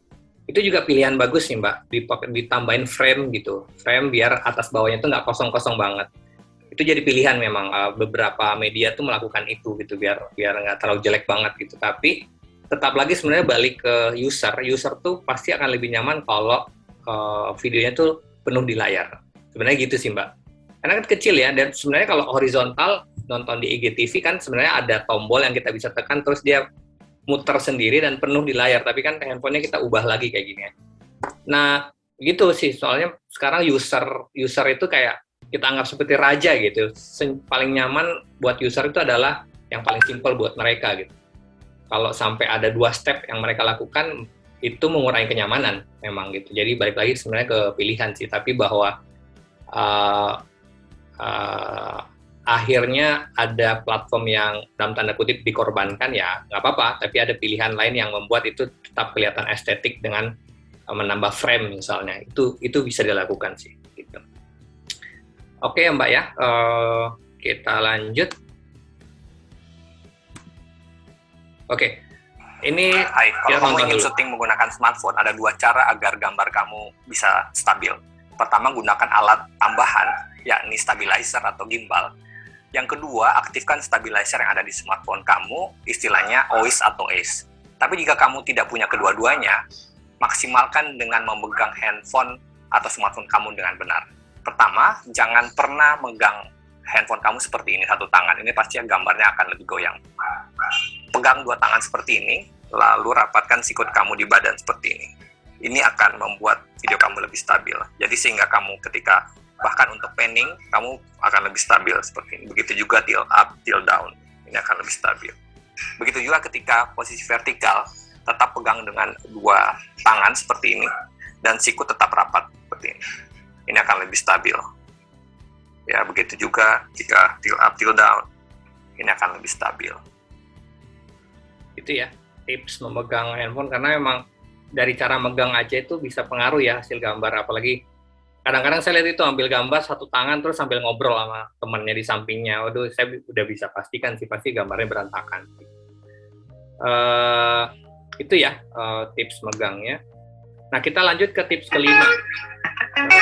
Itu juga pilihan bagus sih Mbak, ditambahin frame gitu. Frame biar atas bawahnya itu nggak kosong-kosong banget. Itu jadi pilihan memang, beberapa media tuh melakukan itu gitu, biar nggak terlalu jelek banget gitu. Tapi tetap lagi sebenarnya balik ke user tuh pasti akan lebih nyaman kalau videonya tuh penuh di layar. Sebenarnya gitu sih Mbak. Karena kan kecil ya, dan sebenarnya kalau horizontal nonton di IGTV kan sebenarnya ada tombol yang kita bisa tekan terus dia muter sendiri dan penuh di layar, tapi kan handphonenya kita ubah lagi kayak gini ya. Nah, gitu sih, soalnya sekarang user itu kayak kita anggap seperti raja gitu. Paling nyaman buat user itu adalah yang paling simpel buat mereka gitu. Kalau sampai ada 2 step yang mereka lakukan, itu mengurangi kenyamanan memang gitu. Jadi balik lagi sebenarnya ke pilihan sih, tapi bahwa akhirnya ada platform yang dalam tanda kutip dikorbankan, ya nggak apa-apa, tapi ada pilihan lain yang membuat itu tetap kelihatan estetik dengan menambah frame misalnya, itu bisa dilakukan sih gitu. Oke Mbak ya, kita lanjut. Oke, ini kalau kamu ingin syuting menggunakan smartphone, ada 2 cara agar gambar kamu bisa stabil. Pertama, gunakan alat tambahan, yakni stabilizer atau gimbal. Yang kedua, aktifkan stabilizer yang ada di smartphone kamu, istilahnya OIS atau ACE. Tapi jika kamu tidak punya kedua-duanya, maksimalkan dengan memegang handphone atau smartphone kamu dengan benar. Pertama, jangan pernah megang handphone kamu seperti ini, satu tangan, ini pasti gambarnya akan lebih goyang. Pegang dua tangan seperti ini, lalu rapatkan sikut kamu di badan seperti ini. Ini akan membuat video kamu lebih stabil. Jadi sehingga kamu ketika bahkan untuk panning, kamu akan lebih stabil seperti ini. Begitu juga tilt up, tilt down, ini akan lebih stabil. Begitu juga ketika posisi vertikal, tetap pegang dengan dua tangan seperti ini, dan sikut tetap rapat seperti ini. Ini akan lebih stabil. Ya, begitu juga jika tilt up, tilt down, ini akan lebih stabil. Itu ya, tips memegang handphone, karena memang dari cara megang aja itu bisa pengaruh ya hasil gambar. Apalagi kadang-kadang saya lihat itu ambil gambar satu tangan terus sambil ngobrol sama temannya di sampingnya. Waduh, saya udah bisa pastikan sih pasti gambarnya berantakan. Itu ya tips megangnya. Nah, kita lanjut ke tips kelima.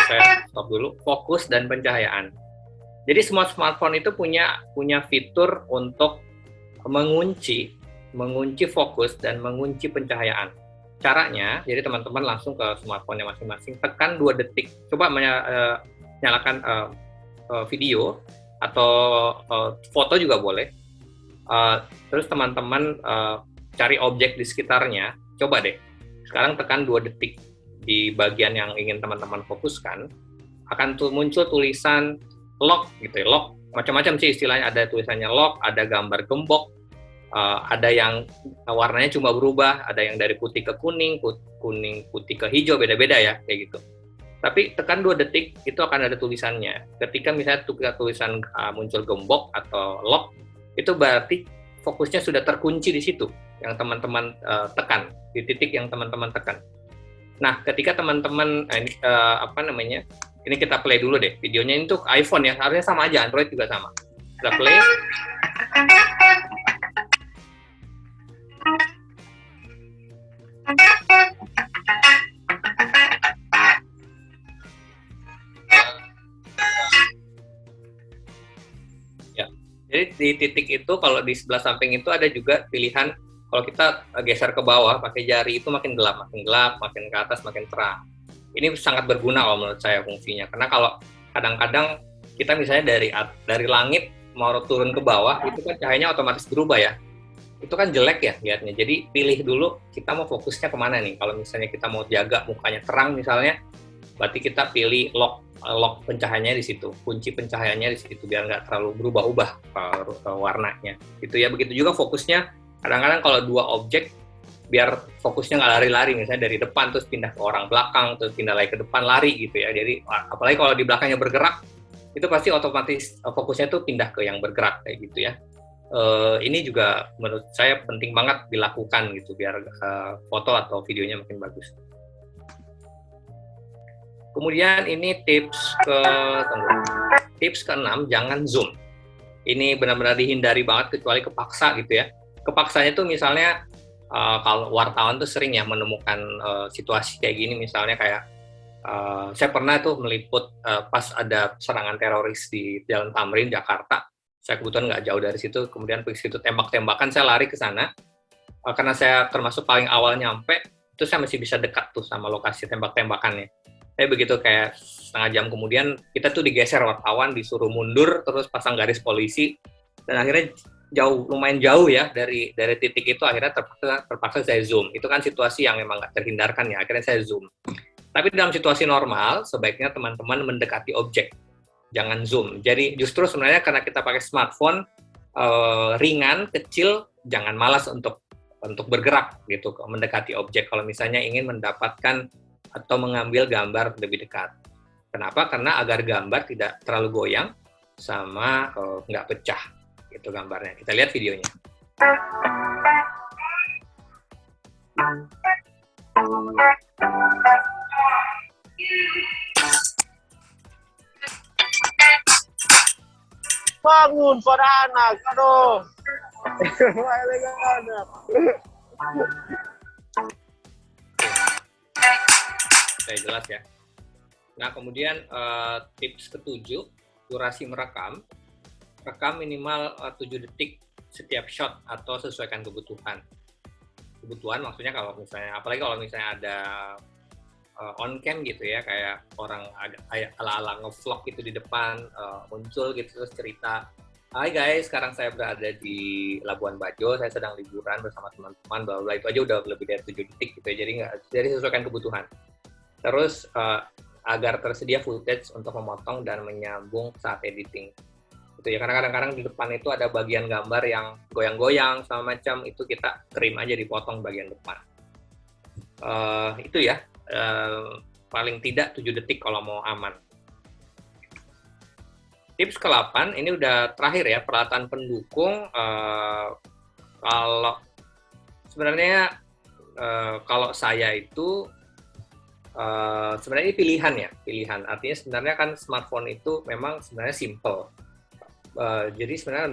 Saya stop dulu. Fokus dan pencahayaan. Jadi semua smartphone itu punya fitur untuk mengunci fokus dan mengunci pencahayaan. Caranya, jadi teman-teman langsung ke smartphone-nya masing-masing, tekan 2 detik. Coba nyalakan video atau foto juga boleh. Terus teman-teman cari objek di sekitarnya. Coba deh, sekarang tekan 2 detik di bagian yang ingin teman-teman fokuskan. Akan muncul tulisan lock gitu ya, lock. Macam-macam sih istilahnya, ada tulisannya lock, ada gambar gembok, ada yang warnanya cuma berubah, ada yang dari putih ke kuning, kuning putih ke hijau, beda-beda ya kayak gitu. Tapi tekan 2 detik itu akan ada tulisannya. Ketika misalnya tulisan muncul gembok atau lock, itu berarti fokusnya sudah terkunci di situ yang teman-teman tekan, di titik yang teman-teman tekan. Nah, ketika teman-teman ini kita play dulu deh videonya. Ini untuk iPhone ya, harusnya sama aja, Android juga sama. Kita play. Jadi di titik itu, kalau di sebelah samping itu ada juga pilihan, kalau kita geser ke bawah pakai jari itu makin gelap, makin ke atas makin terang. Ini sangat berguna kalau menurut saya fungsinya, karena kalau kadang-kadang kita misalnya dari langit mau turun ke bawah, itu kan cahayanya otomatis berubah ya. Itu kan jelek ya lihatnya. Jadi pilih dulu kita mau fokusnya kemana nih. Kalau misalnya kita mau jaga mukanya terang misalnya, berarti kita pilih lock pencahayaannya di situ, kunci pencahayaannya di situ biar nggak terlalu berubah-ubah warnanya. Itu ya. Begitu juga fokusnya. Kadang-kadang kalau 2 objek, biar fokusnya nggak lari-lari, misalnya dari depan terus pindah ke orang belakang, terus pindah lagi ke depan, lari gitu ya. Jadi apalagi kalau di belakangnya bergerak, itu pasti otomatis fokusnya tuh pindah ke yang bergerak kayak gitu ya. Ini juga menurut saya penting banget dilakukan gitu biar foto atau videonya makin bagus. Kemudian ini tips ke-6, jangan zoom. Ini benar-benar dihindari banget kecuali kepaksa gitu ya. Kepaksanya tuh misalnya kalau wartawan tuh sering ya menemukan situasi kayak gini, misalnya kayak saya pernah tuh meliput pas ada serangan teroris di Jalan Tamrin, Jakarta. Saya kebetulan nggak jauh dari situ, kemudian di situ tembak-tembakan, saya lari ke sana. Karena saya termasuk paling awal nyampe, itu saya masih bisa dekat tuh sama lokasi tembak-tembakannya. Saya begitu kayak setengah jam kemudian, kita tuh digeser wartawan, disuruh mundur, terus pasang garis polisi, dan akhirnya lumayan jauh ya dari titik itu, akhirnya terpaksa saya zoom. Itu kan situasi yang memang nggak terhindarkan ya, akhirnya saya zoom. Tapi dalam situasi normal, sebaiknya teman-teman mendekati objek, jangan zoom. Jadi justru sebenarnya karena kita pakai smartphone ringan, kecil, jangan malas untuk bergerak gitu, mendekati objek kalau misalnya ingin mendapatkan atau mengambil gambar lebih dekat. Kenapa? Karena agar gambar tidak terlalu goyang sama nggak pecah gitu gambarnya. Kita lihat videonya. Bangun para anak, aduh. Saya jelas ya. Nah, kemudian tips ke-7, durasi merekam. Rekam minimal 7 detik setiap shot atau sesuaikan kebutuhan. Kebutuhan maksudnya kalau misalnya, apalagi kalau misalnya ada on cam gitu ya, kayak orang ala-ala nge-vlog gitu di depan, muncul gitu terus cerita, "Hai guys, sekarang saya berada di Labuan Bajo, saya sedang liburan bersama teman-teman, bla bla." Itu aja udah lebih dari 7 detik gitu ya, jadi sesuaikan kebutuhan. Terus agar tersedia footage untuk memotong dan menyambung saat editing. Gitu ya, karena kadang-kadang di depan itu ada bagian gambar yang goyang-goyang sama macam, itu kita trim aja, dipotong bagian depan. Itu ya, paling tidak 7 detik kalau mau aman. Tips ke-8, ini udah terakhir ya, peralatan pendukung. Kalau sebenarnya kalau saya itu sebenarnya ini pilihan. Artinya sebenarnya kan smartphone itu memang sebenarnya simple. Jadi sebenarnya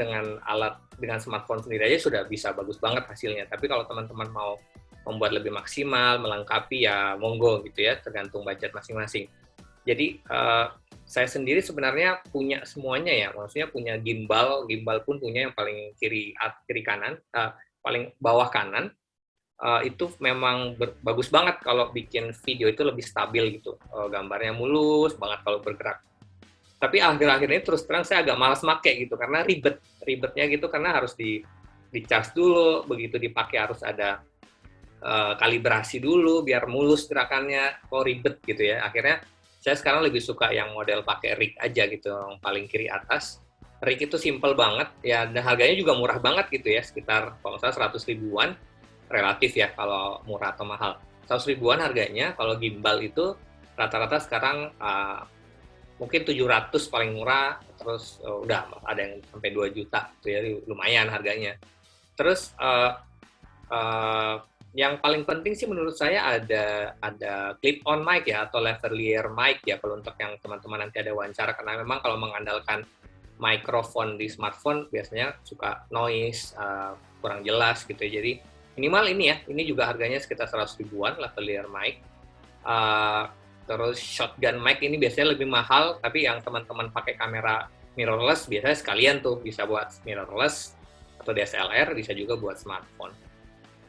dengan smartphone sendiri aja sudah bisa bagus banget hasilnya. Tapi kalau teman-teman mau membuat lebih maksimal, melengkapi ya monggo gitu ya, tergantung budget masing-masing. Jadi saya sendiri sebenarnya punya semuanya ya, maksudnya punya gimbal pun punya yang paling kiri kanan, paling bawah kanan. Itu memang bagus banget kalau bikin video itu lebih stabil gitu, gambarnya mulus banget kalau bergerak. Tapi akhir-akhir ini terus terang saya agak malas make gitu, karena ribetnya gitu, karena harus di-charge dulu, begitu dipakai harus ada kalibrasi dulu biar mulus gerakannya, kok ribet gitu ya. Akhirnya saya sekarang lebih suka yang model pakai rig aja gitu, yang paling kiri atas. Rig itu simple banget ya, dan harganya juga murah banget gitu ya, sekitar kalau nggak salah 100 ribuan, relatif ya kalau murah atau mahal. 100 ribuan harganya. Kalau gimbal itu rata-rata sekarang mungkin 700 paling murah, terus udah ada yang sampai 2 juta gitu ya, lumayan harganya. Terus yang paling penting sih menurut saya ada clip on mic ya, atau lavalier mic ya kalau untuk yang teman-teman nanti ada wawancara, karena memang kalau mengandalkan mikrofon di smartphone biasanya suka noise, kurang jelas gitu ya. Jadi minimal ini ya, ini juga harganya sekitar 100 ribuan lavalier mic. Terus shotgun mic ini biasanya lebih mahal, tapi yang teman-teman pakai kamera mirrorless biasanya sekalian tuh bisa buat mirrorless atau DSLR, bisa juga buat smartphone.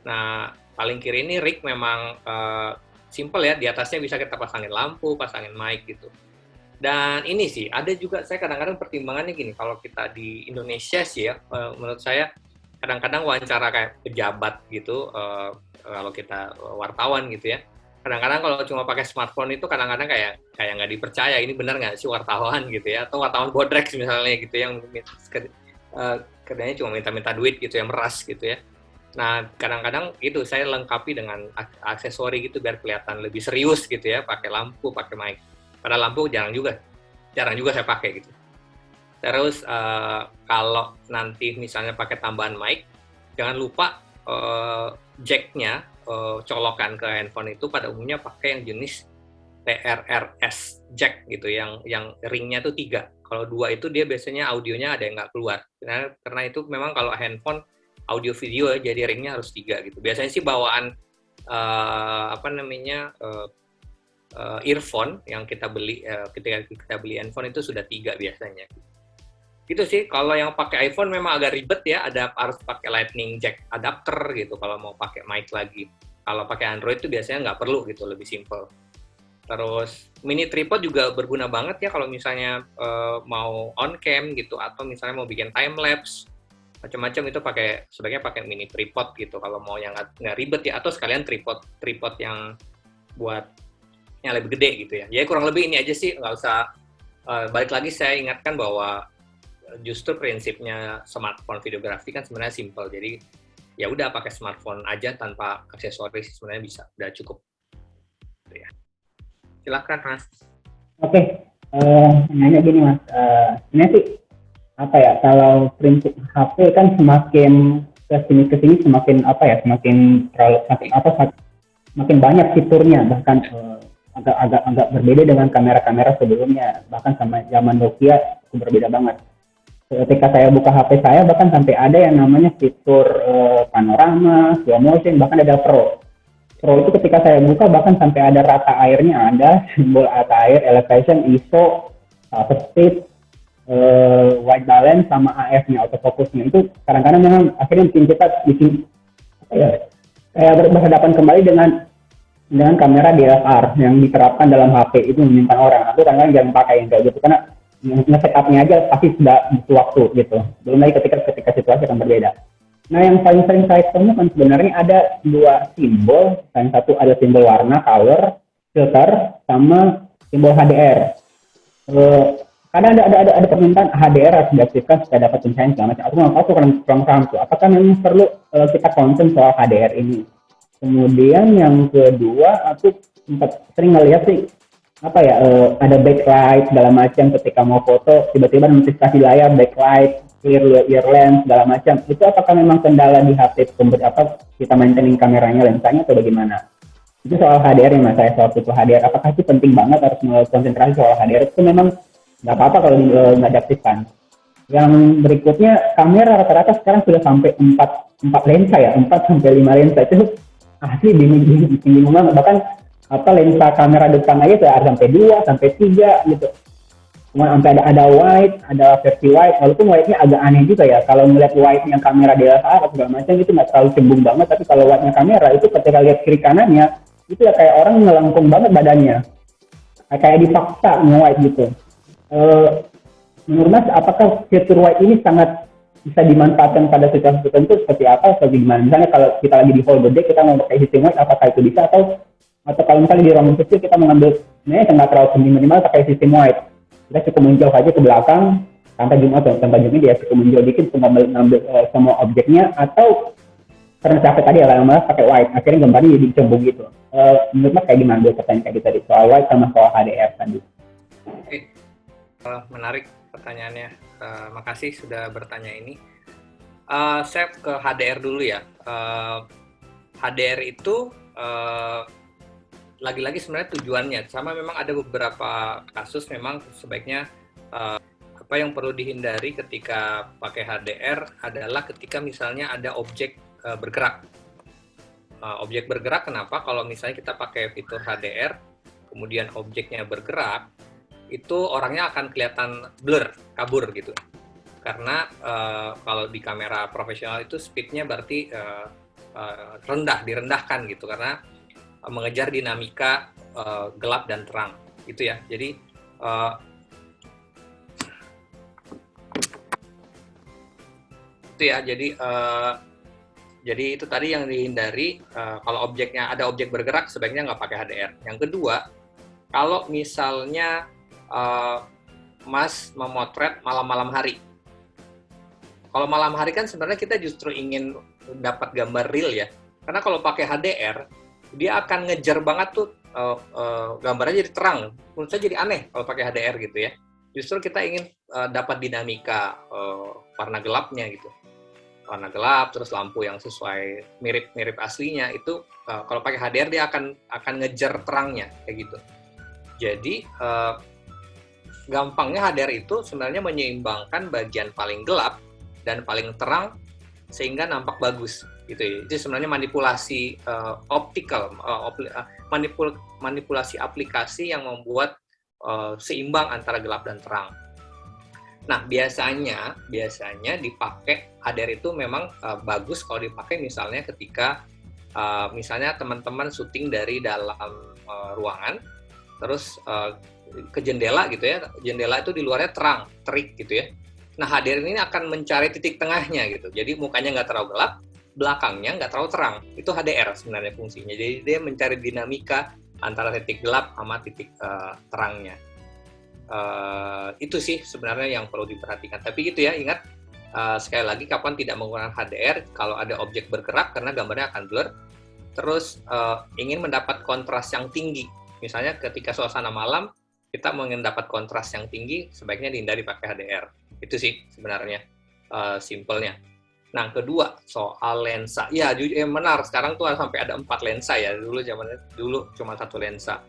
Nah, paling kiri ini rig memang simple ya, di atasnya bisa kita pasangin lampu, pasangin mic gitu. Dan ini sih, ada juga saya kadang-kadang pertimbangannya gini, kalau kita di Indonesia sih ya, menurut saya kadang-kadang wawancara kayak pejabat gitu, kalau kita wartawan gitu ya, kadang-kadang kalau cuma pakai smartphone itu kadang-kadang kayak nggak dipercaya, ini benar nggak sih wartawan gitu ya, atau wartawan bodrek misalnya gitu, yang kerjanya cuma minta-minta duit gitu ya, meras gitu ya. Nah, kadang-kadang itu saya lengkapi dengan aksesori gitu biar kelihatan lebih serius gitu ya, pakai lampu, pakai mic. Padahal lampu jarang juga saya pakai gitu. Terus kalau nanti misalnya pakai tambahan mic, jangan lupa jack-nya, colokan ke handphone itu pada umumnya pakai yang jenis TRRS jack gitu, yang ringnya tuh 3. Kalau 2 itu dia biasanya audionya ada yang nggak keluar. Karena itu memang kalau handphone audio video ya, jadi ringnya harus 3 gitu. Biasanya sih bawaan earphone yang kita beli ketika kita beli handphone itu sudah 3 biasanya. Gitu sih. Kalau yang pakai iPhone memang agak ribet ya, harus pakai lightning jack adapter gitu kalau mau pakai mic lagi. Kalau pakai Android itu biasanya nggak perlu gitu, lebih simple. Terus mini tripod juga berguna banget ya kalau misalnya mau on cam gitu, atau misalnya mau bikin time lapse macam-macam, itu sebaiknya pakai mini tripod gitu kalau mau yang nggak ribet ya, atau sekalian tripod yang buat yang lebih gede gitu ya. Jadi kurang lebih ini aja sih, nggak usah balik lagi saya ingatkan bahwa justru prinsipnya smartphone videografi kan sebenarnya simple. Jadi ya udah pakai smartphone aja tanpa aksesoris sebenarnya bisa, udah cukup. Ya. Silakan Mas. Oke, nanya gini Mas, ini sih apa ya, kalau prinsip HP kan semakin kesini semakin semakin banyak fiturnya, bahkan agak berbeda dengan kamera-kamera sebelumnya, bahkan sama zaman Nokia itu berbeda banget. Ketika saya buka HP saya, bahkan sampai ada yang namanya fitur panorama, slow motion, bahkan ada Pro itu ketika saya buka bahkan sampai ada rata airnya, ada simbol rata air, elevation, ISO, speed, white balance sama AF-nya, autofocusnya. Itu kadang-kadang memang akhirnya bikin kita kayak berhadapan kembali dengan dengan kamera DSLR yang diterapkan dalam HP itu menyimpan orang. Aku kadang-kadang jangan pakai yang kayak gitu karena nge-setupnya aja pasti sudah butuh waktu gitu. Belum lagi ketika situasi akan berbeda. Nah, yang paling sering saya temukan sebenarnya ada dua simbol. Yang satu ada simbol warna, color, filter, sama simbol HDR. Kadang ada permintaan HDR harus diaktifkan supaya dapat pencahayaan segala macam. Aku kurang paham tuh. Apakah memang perlu kita concern soal HDR ini? Kemudian yang kedua, aku sempat sering ngeliat sih ada backlight segala macam ketika mau foto, tiba-tiba notifikasi layar backlight, clear lens segala macam. Itu apakah memang kendala di HP kita maintaining kameranya, lensanya atau bagaimana? Itu soal HDR ya mas, saya soal fitur HDR. Apakah itu penting banget harus konsentrasi soal HDR? Itu memang nggak apa-apa kalau nggak diaktifkan. Yang berikutnya, kamera rata-rata sekarang sudah sampai 4 lensa ya, 4 sampai 5 lensa. Itu asli bingung banget. Bahkan lensa kamera depan aja sudah sampai 2 sampai 3 gitu. Cuma sampai ada wide, ada versi wide, walaupun wide-nya agak aneh juga ya. Kalau melihat wide-nya kamera DSLR atau segala macam itu nggak terlalu cembung banget, tapi kalau wide-nya kamera itu ketika lihat kiri kanannya itu ya kayak orang melengkung banget badannya, kayak dipaksa nge-wide gitu. Menurut Mas, apakah fitur wide ini sangat bisa dimanfaatkan pada situasi tertentu seperti apa, seperti gimana? Misalnya kalau kita lagi di hall gede, kita mau pakai sistem wide, apakah itu bisa? Atau kalau misalnya di ruangan kecil kita mengambil, nggak terlalu penting, minimal pakai sistem wide. Kita cukup menjauh aja ke belakang, tanpa zoom out, tanpa zoom in, dia cukup menjauh dikit untuk ngambil semua objeknya, atau karena capek tadi ya, malah pakai wide, akhirnya gambarnya jadi cembung gitu. Menurut Mas kayak gimana? Dua pertanyaan kayak gitu tadi, soal wide sama soal HDR tadi. Menarik pertanyaannya. Makasih sudah bertanya ini. Saya ke HDR dulu ya. HDR itu lagi-lagi sebenarnya tujuannya sama, memang ada beberapa kasus memang sebaiknya apa yang perlu dihindari ketika pakai HDR adalah ketika misalnya ada objek bergerak. Objek bergerak kenapa? Kalau misalnya kita pakai fitur HDR, kemudian objeknya bergerak, itu orangnya akan kelihatan blur, kabur gitu. Karena kalau di kamera profesional itu speednya berarti direndahkan gitu, karena mengejar dinamika gelap dan terang gitu ya. Jadi itu ya. Jadi itu tadi yang dihindari. Kalau objeknya ada objek bergerak, sebaiknya nggak pakai HDR. Yang kedua, kalau misalnya Mas memotret malam-malam hari. Kalau malam hari kan sebenarnya kita justru ingin dapat gambar real ya. Karena kalau pakai HDR, dia akan ngejar banget tuh gambarnya jadi terang. Menurut saya jadi aneh kalau pakai HDR gitu ya. Justru kita ingin dapat dinamika warna gelapnya gitu. Warna gelap, terus lampu yang sesuai mirip aslinya itu kalau pakai HDR dia akan ngejar terangnya kayak gitu. Jadi gampangnya HDR itu sebenarnya menyeimbangkan bagian paling gelap dan paling terang sehingga nampak bagus gitu ya. Itu sebenarnya manipulasi optical, manipulasi aplikasi yang membuat seimbang antara gelap dan terang. Nah, biasanya dipakai HDR itu memang bagus kalau dipakai misalnya ketika misalnya teman-teman syuting dari dalam ruangan, terus ke jendela gitu ya, jendela itu di luarnya terang, terik gitu ya. Nah, HDR ini akan mencari titik tengahnya gitu, jadi mukanya nggak terlalu gelap, belakangnya nggak terlalu terang. Itu HDR sebenarnya fungsinya, jadi dia mencari dinamika antara titik gelap sama titik terangnya. Itu sih sebenarnya yang perlu diperhatikan. Tapi gitu ya, ingat sekali lagi kapan tidak menggunakan HDR kalau ada objek bergerak karena gambarnya akan blur. Terus ingin mendapat kontras yang tinggi, misalnya ketika suasana malam kita ingin dapat kontras yang tinggi, sebaiknya dihindari pakai HDR. Itu sih sebenarnya simpelnya. Nah, kedua soal lensa, ya benar, sekarang tuh sampai ada 4 lensa ya. Dulu cuma 1 lensa.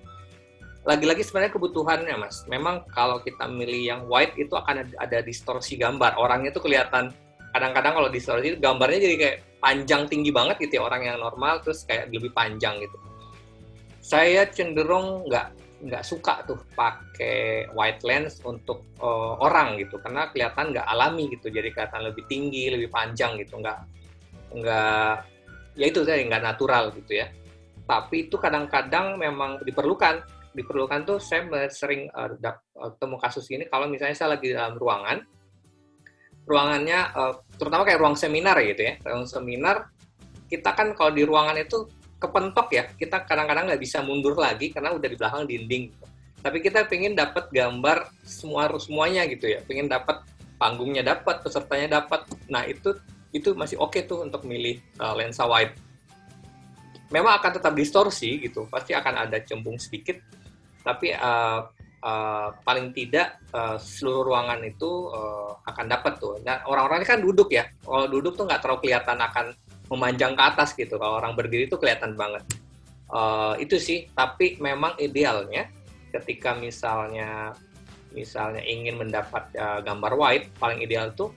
Lagi-lagi sebenarnya kebutuhannya, Mas. Memang kalau kita milih yang wide itu akan ada distorsi gambar. Orangnya tuh kelihatan, kadang-kadang kalau distorsi gambarnya jadi kayak panjang tinggi banget gitu ya. Orang yang normal terus kayak lebih panjang gitu. Saya cenderung nggak suka tuh pakai wide lens untuk orang gitu, karena kelihatan nggak alami gitu. Jadi kelihatan lebih tinggi, lebih panjang gitu. Nggak ya itu saya nggak natural gitu ya. tapi itu kadang-kadang memang diperlukan tuh. Saya sering ketemu kasus ini kalau misalnya saya lagi dalam ruangannya terutama kayak ruang seminar gitu ya. Ruang seminar kita kan kalau di ruangan itu kepentok ya, kita kadang-kadang nggak bisa mundur lagi karena udah di belakang dinding gitu. Tapi kita pengen dapat gambar semuanya gitu ya, pengen dapat panggungnya, dapat pesertanya, dapat. Nah itu masih oke tuh untuk milih lensa wide. Memang akan tetap distorsi gitu, pasti akan ada cembung sedikit, tapi paling tidak seluruh ruangan itu akan dapat tuh. Nah, orang-orang ini kan duduk ya, kalau duduk tuh nggak terlalu kelihatan akan memanjang ke atas gitu, kalau orang berdiri tuh kelihatan banget. Itu sih, tapi memang idealnya ketika misalnya ingin mendapat gambar wide, paling ideal tuh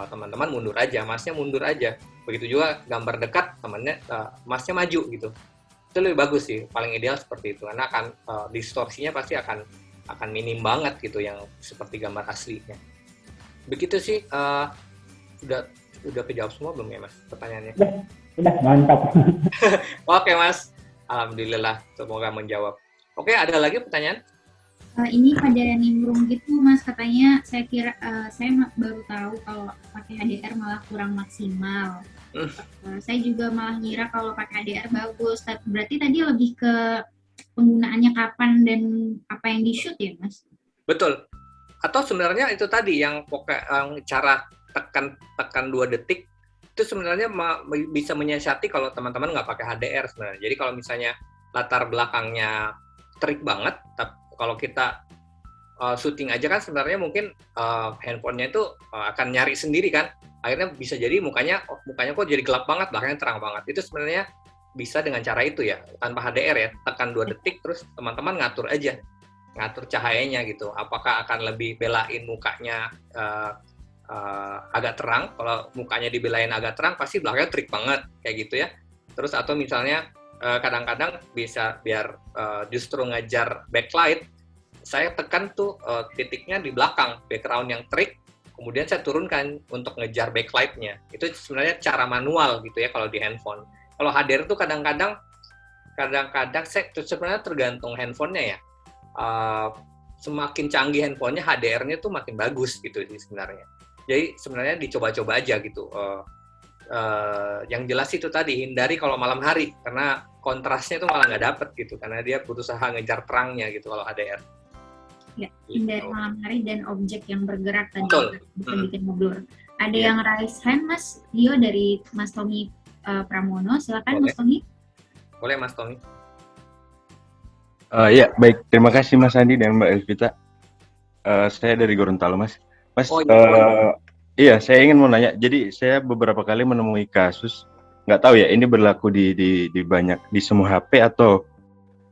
teman-teman mundur aja, masnya mundur aja. Begitu juga gambar dekat, masnya maju gitu. Itu lebih bagus sih, paling ideal seperti itu, karena akan distorsinya pasti akan minim banget gitu yang seperti gambar aslinya. Begitu sih. Udah kejawab semua belum ya Mas pertanyaannya? Udah mantap. Oke Mas, alhamdulillah semoga menjawab. Oke, ada lagi pertanyaan? Ini pada nimbrung gitu Mas, katanya saya baru tahu kalau pakai HDR malah kurang maksimal. Saya juga malah ngira kalau pakai HDR bagus. Berarti tadi lebih ke penggunaannya kapan dan apa yang di-shoot ya Mas? Betul. Atau sebenarnya itu tadi yang cara tekan 2 detik itu sebenarnya bisa menyiasati kalau teman-teman nggak pakai HDR sebenarnya. Jadi kalau misalnya latar belakangnya terik banget, kalau kita syuting aja kan sebenarnya mungkin handphonenya itu akan nyari sendiri kan. Akhirnya bisa jadi mukanya kok jadi gelap banget, belakangnya terang banget. Itu sebenarnya bisa dengan cara itu ya, tanpa HDR ya, tekan 2 detik terus teman-teman ngatur cahayanya gitu. Apakah akan lebih belain mukanya agak terang? Kalau mukanya dibelain agak terang pasti belakangnya terik banget kayak gitu ya. Terus atau misalnya kadang-kadang bisa biar justru ngajar backlight, saya tekan tuh titiknya di belakang background yang terik, kemudian saya turunkan untuk ngejar backlightnya. Itu sebenarnya cara manual gitu ya kalau di handphone. Kalau HDR tuh kadang-kadang sebenarnya tergantung handphonenya ya. Semakin canggih handphonenya, HDR-nya tuh makin bagus gitu sih sebenarnya. Jadi sebenarnya dicoba-coba aja gitu. Yang jelas itu tadi, hindari kalau malam hari karena kontrasnya tuh malah nggak dapet gitu, karena dia berusaha ngejar terangnya gitu kalau HDR. Ya, hindari malam hari dan objek yang bergerak tadi bisa bikin ngeblur. Ada yang raise hand Mas Dio dari Mas Tommy Pramono, silakan. Boleh. Mas Tommy. Boleh Mas Tommy. Ya, baik. Terima kasih Mas Andi dan Mbak Elvita. Saya dari Gorontalo, Mas. Mas, iya, saya ingin mau nanya. Jadi, saya beberapa kali menemui kasus, nggak tahu ya, ini berlaku di banyak, di semua HP atau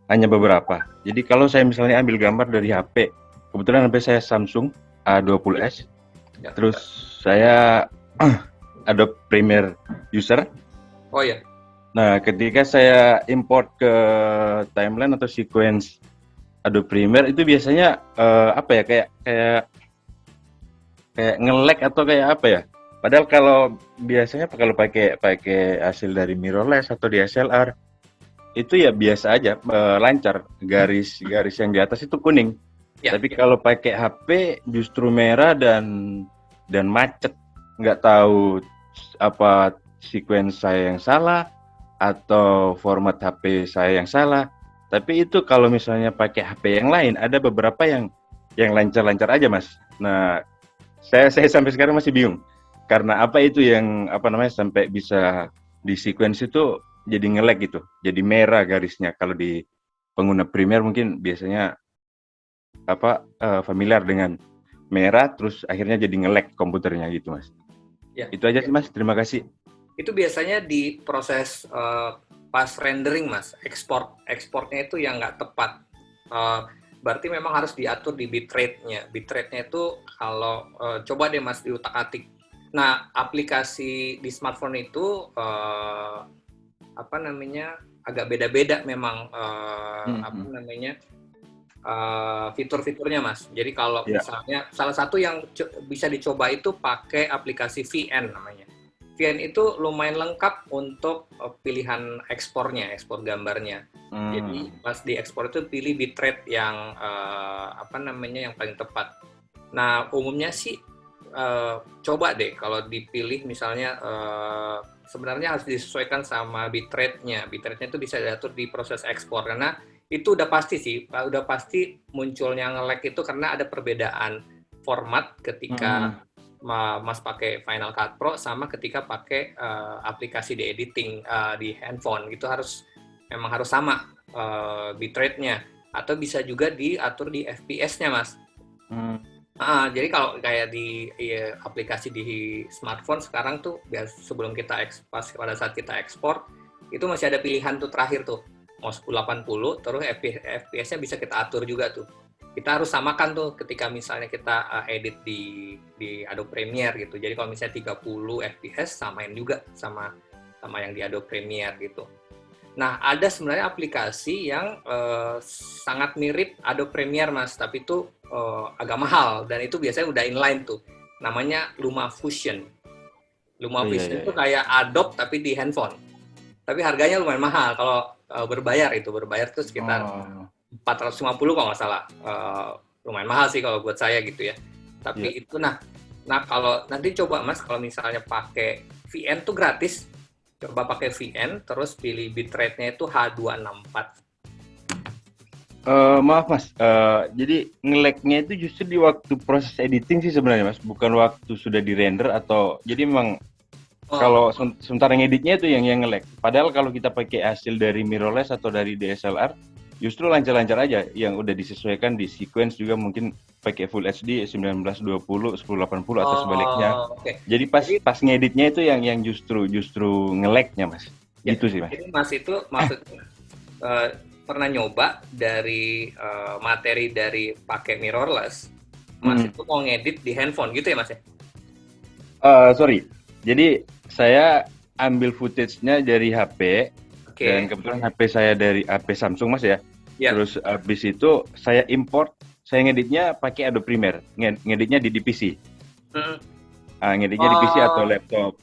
hanya beberapa. Jadi, kalau saya misalnya ambil gambar dari HP, kebetulan HP saya Samsung A20s, terus saya Adobe Premiere user. Oh ya. Nah, ketika saya import ke timeline atau sequence Adobe Premiere itu biasanya apa ya, kayak nge-lag atau kayak apa ya? Padahal kalau biasanya kalau pakai hasil dari mirrorless atau DSLR itu ya biasa aja, lancar, garis yang di atas itu kuning. Ya. Tapi kalau pakai HP justru merah dan macet. Nggak tahu apa sequence saya yang salah atau format HP saya yang salah. Tapi itu kalau misalnya pakai HP yang lain, ada beberapa yang lancar-lancar aja, Mas. Nah, saya sampai sekarang masih bingung. Karena apa itu yang sampai bisa di sequence itu jadi nge-lag gitu. Jadi merah garisnya. Kalau di pengguna Premiere mungkin biasanya familiar dengan merah terus akhirnya jadi nge-lag komputernya gitu, Mas. Ya, itu aja sih, Mas. Terima kasih. Itu biasanya di proses pas rendering, Mas. Ekspornya itu yang nggak tepat. Berarti memang harus diatur di bitrate-nya. Bitrate-nya itu kalau coba deh Mas diutak-atik. Nah, aplikasi di smartphone itu agak beda-beda memang fitur-fiturnya, Mas. Jadi kalau misalnya salah satu yang bisa dicoba itu pakai aplikasi VN namanya. VN itu lumayan lengkap untuk pilihan ekspornya, ekspor gambarnya. Jadi pas di ekspor itu pilih bitrate yang yang paling tepat. Nah, umumnya sih coba deh kalau dipilih misalnya sebenarnya harus disesuaikan sama bitrate-nya. Bitrate-nya itu bisa diatur di proses ekspor karena itu udah pasti sih, udah pasti munculnya nge-lag itu karena ada perbedaan format ketika Mas pakai Final Cut Pro sama ketika pakai aplikasi di editing di handphone gitu memang harus sama bitrate-nya atau bisa juga diatur di FPS-nya Mas. Jadi kalau kayak di aplikasi di smartphone sekarang tuh sebelum kita pada saat kita ekspor itu masih ada pilihan tuh terakhir tuh mau 1080 terus FPS-nya bisa kita atur juga tuh. Kita harus samakan tuh ketika misalnya kita edit di Adobe Premiere gitu. Jadi kalau misalnya 30 FPS samain juga sama yang di Adobe Premiere gitu. Nah, ada sebenarnya aplikasi yang sangat mirip Adobe Premiere Mas, tapi itu agak mahal dan itu biasanya udah inline tuh. Namanya LumaFusion. LumaFusion itu kayak Adobe tapi di handphone. Tapi harganya lumayan mahal kalau berbayar tuh sekitar 450 kalau nggak salah. Lumayan mahal sih kalau buat saya gitu ya. Tapi itu nah kalau nanti coba Mas kalau misalnya pakai VN tuh gratis. Coba pakai VN, terus pilih bitrate-nya itu H264. Maaf Mas, jadi nge-lag-nya itu justru di waktu proses editing sih sebenarnya Mas, bukan waktu sudah di-render atau jadi memang kalau sementara ngeditnya itu yang nge-lag. Padahal kalau kita pakai hasil dari mirrorless atau dari DSLR, justru lancar-lancar aja, yang udah disesuaikan di sequence juga mungkin pakai Full HD 1920, 1080 atau sebaliknya. Jadi pas ngeditnya itu yang justru nge-lag-nya Mas. Gitu sih Mas. Jadi Mas itu maksudnya pernah nyoba dari materi dari pakai mirrorless, Mas itu mau ngedit di handphone gitu ya Mas ya? Sorry. Jadi saya ambil footage-nya dari HP. Dan kebetulan HP saya dari HP Samsung Mas ya. Terus habis itu saya import, saya ngeditnya pakai Adobe Premiere, ngeditnya di PC. Ngeditnya di PC atau laptop.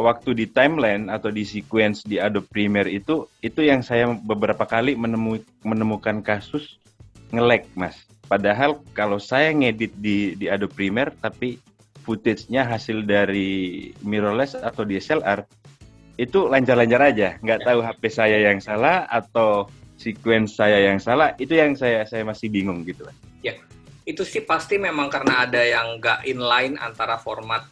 Waktu di timeline atau di sequence di Adobe Premiere itu yang saya beberapa kali menemukan kasus nge-lag Mas. Padahal kalau saya ngedit di Adobe Premiere tapi footage-nya hasil dari mirrorless atau DSLR itu lancar-lancar aja, nggak tahu HP saya yang salah atau sequence saya yang salah, itu yang saya masih bingung gitu. Ya, itu sih pasti memang karena ada yang nggak inline antara format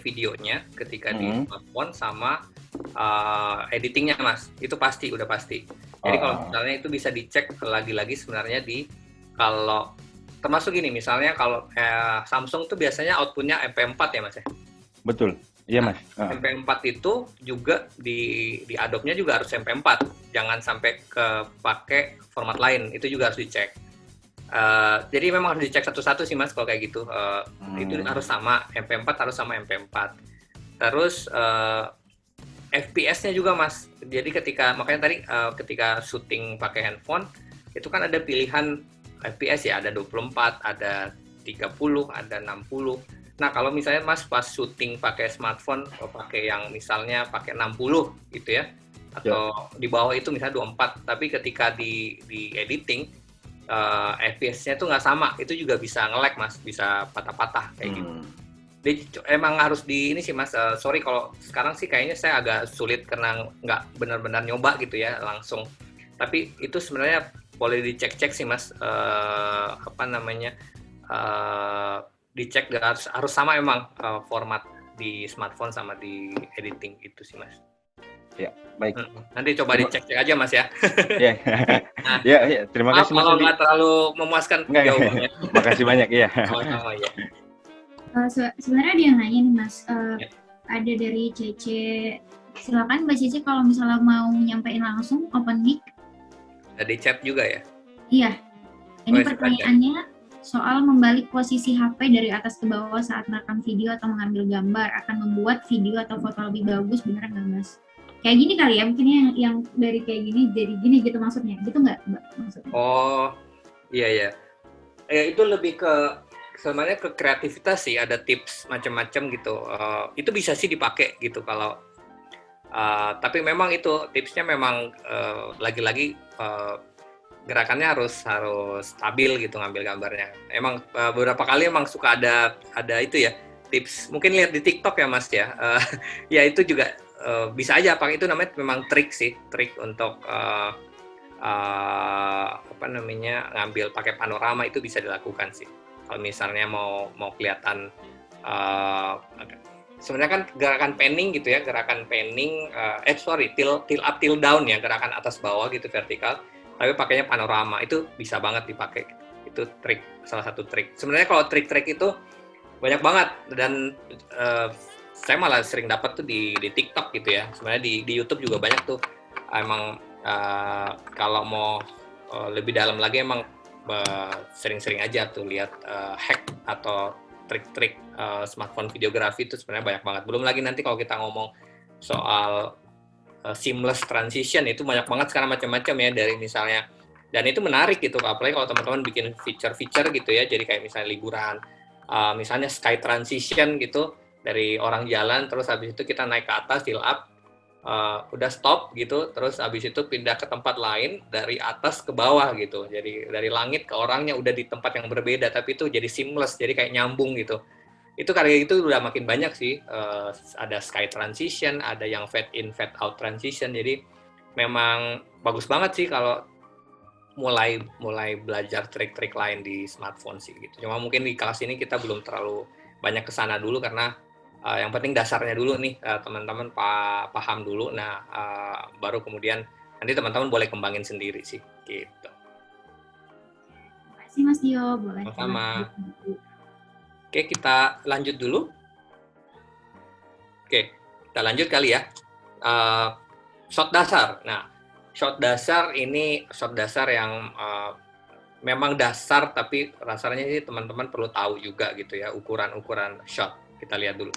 videonya ketika di smartphone sama editingnya Mas, itu udah pasti. Jadi kalau misalnya itu bisa dicek lagi-lagi sebenarnya kalau termasuk gini misalnya kalau Samsung tuh biasanya outputnya MP4 ya Mas ya? Betul. Iya Mas. MP4 itu juga di Adobe-nya juga harus MP4. Jangan sampai pakai format lain. Itu juga harus dicek. Jadi memang harus dicek satu-satu sih Mas kalau kayak gitu. Itu harus sama MP4 harus sama MP4. Terus FPS-nya juga Mas. Jadi makanya tadi ketika syuting pakai handphone itu kan ada pilihan FPS ya, ada 24, ada 30, ada 60. Nah, kalau misalnya Mas pas syuting pakai smartphone, pakai yang misalnya pakai 60 gitu ya, atau di bawah itu misalnya 24, tapi ketika di editing, FPS-nya itu nggak sama, itu juga bisa nge-lag Mas, bisa patah-patah kayak gitu. Jadi emang harus ini sih Mas, sorry kalau sekarang sih kayaknya saya agak sulit karena nggak benar-benar nyoba gitu ya langsung. Tapi itu sebenarnya boleh dicek-cek sih Mas, dicek harus sama emang format di smartphone sama di editing itu sih Mas. Ya, baik. Nanti coba dicek-cek aja Mas ya. Ya, terima kasih Mas. Kalau nggak terlalu memuaskan jawabannya. Makasih banyak ya. Sama-sama ya. Sebenarnya ada yang nanya nih Mas, ada dari Cece. Silakan Mbak Cece kalau misalnya mau nyampein langsung open mic. Ada di chat juga ya? Iya. Ini pertanyaannya soal membalik posisi HP dari atas ke bawah saat merekam video atau mengambil gambar akan membuat video atau foto lebih bagus, benar nggak Mas? Kayak gini kali ya, mungkin yang dari kayak gini jadi gini gitu maksudnya, gitu nggak Mbak maksudnya? Oh, iya. Ya itu lebih ke sebenarnya ke kreativitas sih, ada tips macam-macam gitu. Itu bisa sih dipakai gitu kalau tapi memang itu tipsnya memang lagi-lagi gerakannya harus stabil gitu ngambil gambarnya. Emang beberapa kali emang suka ada itu ya tips. Mungkin lihat di TikTok ya Mas ya. Ya itu juga bisa aja pakai, itu namanya memang trik sih, trik untuk apa namanya ngambil pakai panorama, itu bisa dilakukan sih. Kalau misalnya mau kelihatan sebenarnya kan gerakan panning gitu ya, gerakan panning tilt up tilt down ya, gerakan atas bawah gitu vertikal, tapi pakainya panorama, itu bisa banget dipakai. Itu trik, salah satu trik. Sebenarnya kalau trik-trik itu banyak banget, dan saya malah sering dapat tuh di TikTok gitu ya. Sebenarnya di YouTube juga banyak tuh. Emang kalau mau lebih dalam lagi emang sering-sering aja tuh lihat hack atau trik-trik smartphone videografi itu sebenarnya banyak banget. Belum lagi nanti kalau kita ngomong soal seamless transition, itu banyak banget sekarang macam-macam ya, dari misalnya, dan itu menarik gitu, apalagi kalau teman-teman bikin feature-feature gitu ya, jadi kayak misalnya liburan, misalnya sky transition gitu, dari orang jalan terus habis itu kita naik ke atas tilt up, udah stop gitu, terus habis itu pindah ke tempat lain dari atas ke bawah gitu, jadi dari langit ke orangnya udah di tempat yang berbeda, tapi itu jadi seamless, jadi kayak nyambung gitu. Itu kayak gitu udah makin banyak sih, ada sky transition, ada yang fade in fade out transition, jadi memang bagus banget sih kalau mulai belajar trik-trik lain di smartphone sih gitu. Cuma mungkin di kelas ini kita belum terlalu banyak kesana dulu, karena yang penting dasarnya dulu nih, teman-teman paham dulu, nah baru kemudian nanti teman-teman boleh kembangin sendiri sih gitu. Terima kasih Mas Dio, boleh. Sama. Oke, kita lanjut dulu. Oke, kita lanjut kali ya. Shot dasar. Nah, shot dasar ini shot dasar yang memang dasar, tapi rasanya sih teman-teman perlu tahu juga gitu ya, ukuran-ukuran shot. Kita lihat dulu.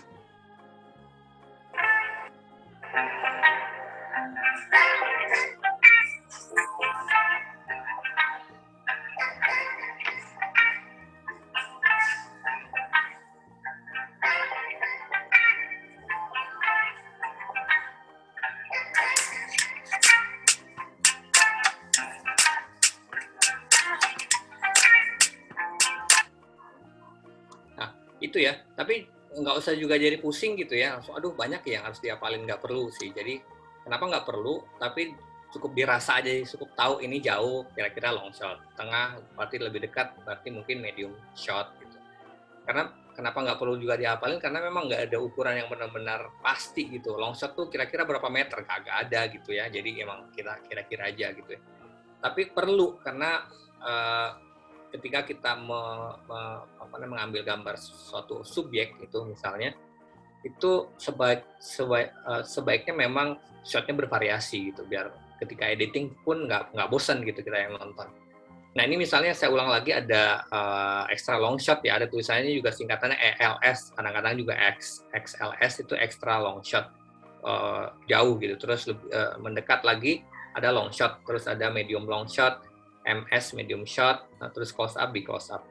Itu ya, tapi nggak usah juga jadi pusing gitu ya, langsung aduh banyak ya yang harus dihafalin, nggak perlu sih. Jadi kenapa nggak perlu, tapi cukup dirasa aja, cukup tahu ini jauh kira-kira long shot, tengah berarti lebih dekat, berarti mungkin medium shot gitu. Karena kenapa nggak perlu juga dihafalin, karena memang nggak ada ukuran yang benar-benar pasti gitu. Long shot tuh kira-kira berapa meter, kagak ada gitu ya, jadi emang kita kira-kira aja gitu ya. Tapi perlu, karena ketika kita mengambil gambar suatu subjek itu misalnya, itu sebaiknya memang shotnya bervariasi gitu, biar ketika editing pun nggak bosan gitu kita yang nonton. Nah ini misalnya saya ulang lagi, ada extra long shot ya, ada tulisannya juga singkatannya ELS, kadang-kadang juga XLS, itu extra long shot, jauh gitu. Terus mendekat lagi ada long shot, terus ada medium long shot, MS medium shot, terus close up di close up.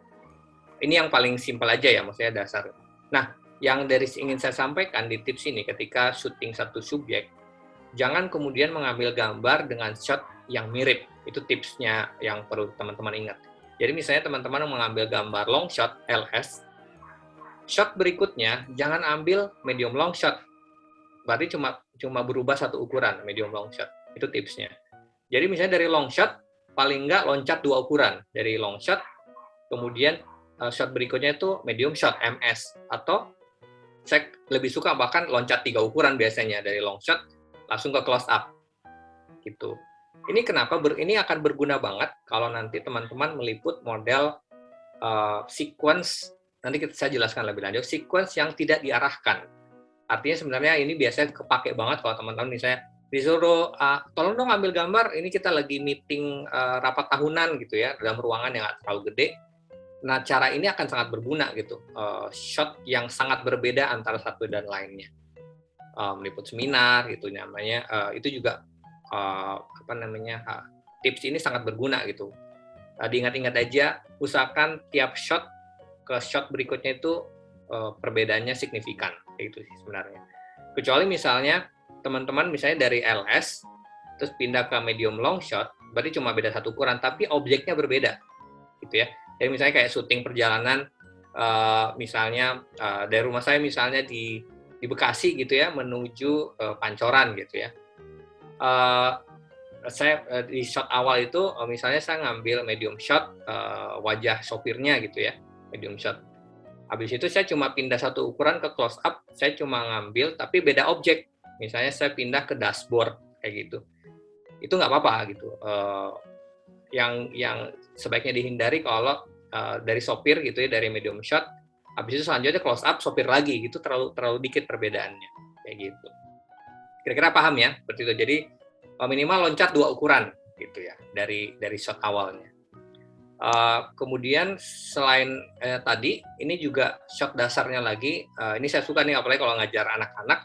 Ini yang paling simpel aja ya, maksudnya dasar. Nah, yang ingin saya sampaikan di tips ini, ketika syuting satu subjek, jangan kemudian mengambil gambar dengan shot yang mirip. Itu tipsnya yang perlu teman-teman ingat. Jadi misalnya teman-teman mengambil gambar long shot LS, shot berikutnya jangan ambil medium long shot. Berarti cuma berubah satu ukuran, medium long shot. Itu tipsnya. Jadi misalnya dari long shot paling nggak loncat 2 ukuran, dari long shot, kemudian shot berikutnya itu medium shot MS, atau saya lebih suka bahkan loncat 3 ukuran biasanya, dari long shot langsung ke close up gitu. Ini kenapa ini akan berguna banget kalau nanti teman-teman meliput model sequence, nanti saya jelaskan lebih lanjut, sequence yang tidak diarahkan. Artinya sebenarnya ini biasanya kepake banget kalau teman-teman misalnya disuruh, tolong dong ambil gambar, ini kita lagi meeting rapat tahunan gitu ya, dalam ruangan yang nggak terlalu gede. Nah, cara ini akan sangat berguna gitu, shot yang sangat berbeda antara satu dan lainnya. Meliput seminar gitu namanya, itu juga tips ini sangat berguna gitu. Diingat-ingat aja, usahakan tiap shot ke shot berikutnya itu perbedaannya signifikan, kayak gitu sih sebenarnya. Kecuali misalnya teman-teman misalnya dari LS terus pindah ke medium long shot, berarti cuma beda satu ukuran, tapi objeknya berbeda, gitu ya. Jadi misalnya kayak syuting perjalanan, misalnya dari rumah saya misalnya di Bekasi gitu ya, menuju Pancoran gitu ya. Saya di shot awal itu misalnya saya ngambil medium shot wajah sopirnya gitu ya, medium shot. Habis itu saya cuma pindah satu ukuran ke close up, saya cuma ngambil tapi beda objek. Misalnya saya pindah ke dashboard kayak gitu. Itu nggak apa-apa gitu. Yang sebaiknya dihindari kalau dari sopir gitu ya, dari medium shot, habis itu selanjutnya close up sopir lagi gitu, terlalu dikit perbedaannya kayak gitu. Kira-kira paham ya seperti itu. Jadi minimal loncat 2 ukuran gitu ya dari shot awalnya. Kemudian selain tadi, ini juga shot dasarnya lagi. Ini saya suka nih apalagi kalau ngajar anak-anak,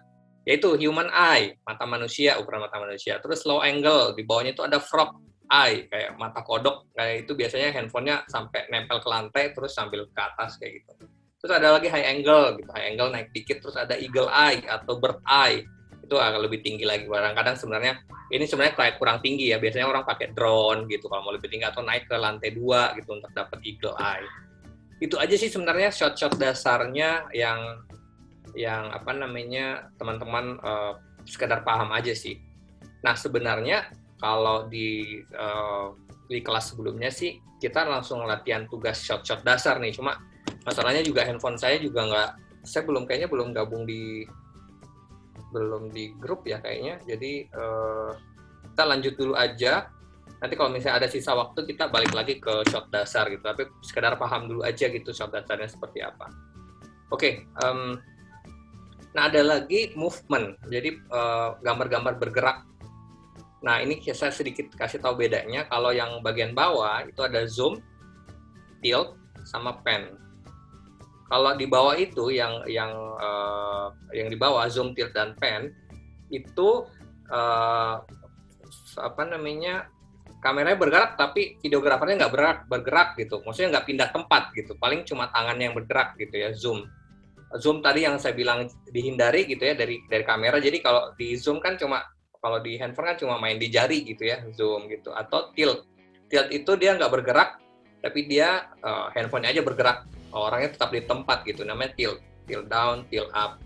yaitu human eye, mata manusia, ukuran mata manusia. Terus low angle, di bawahnya itu ada frog eye, kayak mata kodok. Kayak itu biasanya handphonenya sampai nempel ke lantai terus sambil ke atas kayak gitu. Terus ada lagi high angle gitu, high angle naik dikit. Terus ada eagle eye atau bird eye, itu agak lebih tinggi lagi. Kadang-kadang sebenarnya ini sebenarnya kayak kurang tinggi ya, biasanya orang pakai drone gitu kalau mau lebih tinggi, atau naik ke lantai 2 gitu untuk dapat eagle eye. Itu aja sih sebenarnya shot-shot dasarnya yang apa namanya teman-teman sekedar paham aja sih. Nah sebenarnya kalau di kelas sebelumnya sih kita langsung latihan tugas shot-shot dasar nih, cuma masalahnya juga handphone saya juga saya belum gabung di grup ya kayaknya, jadi kita lanjut dulu aja. Nanti kalau misalnya ada sisa waktu kita balik lagi ke shot dasar gitu, tapi sekedar paham dulu aja gitu shot dasarnya seperti apa. Oke, nah ada lagi movement, jadi gambar-gambar bergerak. Nah ini saya sedikit kasih tahu bedanya. Kalau yang bagian bawah itu ada zoom, tilt, sama pan. Kalau di bawah itu yang di bawah zoom, tilt, dan pan itu apa namanya, kameranya bergerak tapi videografernya nggak bergerak gitu. Maksudnya nggak pindah tempat gitu. Paling cuma tangannya yang bergerak gitu ya, zoom. Zoom tadi yang saya bilang dihindari gitu ya dari kamera. Jadi kalau di zoom kan kalau di handphone kan cuma main di jari gitu ya, zoom gitu. Atau tilt. Tilt itu dia nggak bergerak tapi dia handphonenya aja bergerak. Orangnya tetap di tempat gitu, namanya tilt down, tilt up.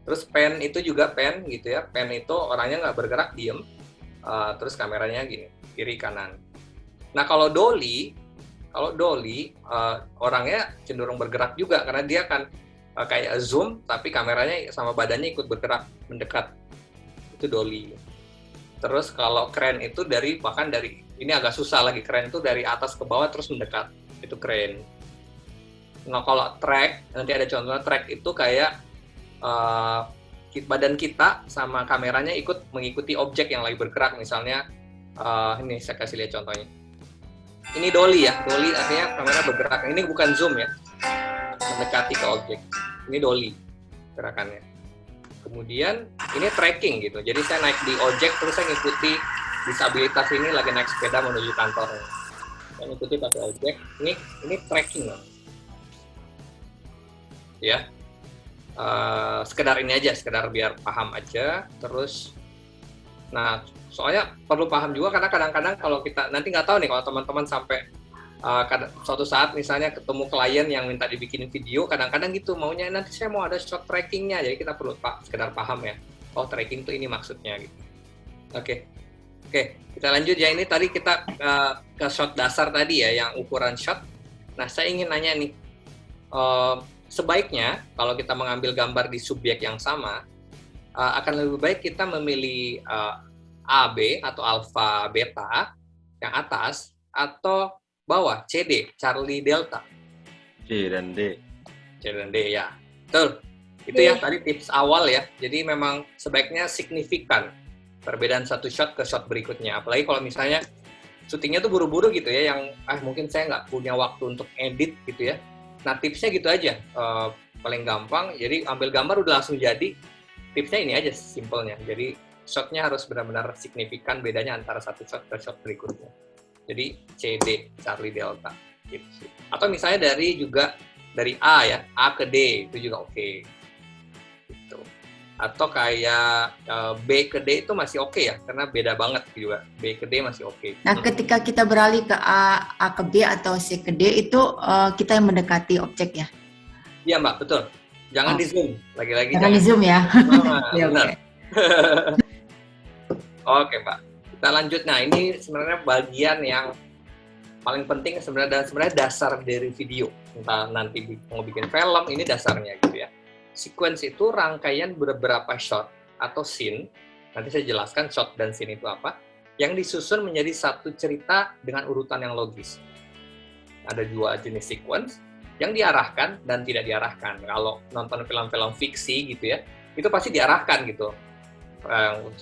Terus pan itu juga pan gitu ya, pan itu orangnya nggak bergerak, diem, terus kameranya gini, kiri kanan. Nah kalau dolly orangnya cenderung bergerak juga karena dia kan kayak zoom tapi kameranya sama badannya ikut bergerak mendekat, itu dolly. Terus kalau crane itu bahkan dari ini agak susah lagi, crane itu dari atas ke bawah terus mendekat, itu crane. Nah kalau track, nanti ada contohnya, track itu kayak badan kita sama kameranya ikut mengikuti objek yang lagi bergerak. Misalnya ini saya kasih lihat contohnya. Ini dolly ya, dolly artinya kamera bergerak. Ini bukan zoom ya, mendekati ke objek. Ini dolly gerakannya. Kemudian ini tracking gitu. Jadi saya naik di objek terus saya ngikuti disabilitas ini lagi naik sepeda menuju kantornya. Saya ngikuti pakai objek. Ini tracking loh. Ya, sekedar ini aja, sekedar biar paham aja. Terus, nah soalnya perlu paham juga karena kadang-kadang kalau kita nanti nggak tahu nih kalau teman-teman sampai suatu saat misalnya ketemu klien yang minta dibikinin video, kadang-kadang gitu maunya nanti saya mau ada shot trackingnya, jadi kita perlu sekedar paham ya. Oh tracking tuh ini maksudnya gitu. Oke, kita lanjut ya. Ini tadi kita ke shot dasar tadi ya, yang ukuran shot. Nah saya ingin nanya nih. Sebaiknya kalau kita mengambil gambar di subjek yang sama, akan lebih baik kita memilih AB atau alpha beta yang atas, atau bawah CD, Charlie Delta. C dan D ya. Betul. Itu ya tadi tips awal ya. Jadi memang sebaiknya signifikan perbedaan satu shot ke shot berikutnya. Apalagi kalau misalnya syutingnya tuh buru-buru gitu ya, yang mungkin saya nggak punya waktu untuk edit gitu ya. Nah tipsnya gitu aja, paling gampang, jadi ambil gambar udah langsung jadi, tipsnya ini aja simpelnya, jadi shotnya harus benar-benar signifikan bedanya antara satu shot ke shot berikutnya. Jadi CD, Charlie Delta, gitu sih. Atau misalnya dari juga dari A ya, A ke D itu juga oke. Gitu. Atau kayak B ke D itu masih oke ya, karena beda banget juga. B ke D masih oke. Nah, ketika kita beralih ke A ke B atau C ke D itu kita yang mendekati objek ya? Iya Mbak, betul. Jangan di zoom, lagi-lagi Jangan di zoom ya? Oke, Oke. Oke Mbak, kita lanjut. Nah ini sebenarnya bagian yang paling penting sebenarnya, dan sebenarnya dasar dari video. Entah nanti mau bikin film, ini dasarnya gitu ya. Sequence itu rangkaian beberapa shot atau scene, nanti saya jelaskan shot dan scene itu apa, yang disusun menjadi satu cerita dengan urutan yang logis. Ada dua jenis sequence, yang diarahkan dan tidak diarahkan. Kalau nonton film-film fiksi gitu ya, itu pasti diarahkan gitu.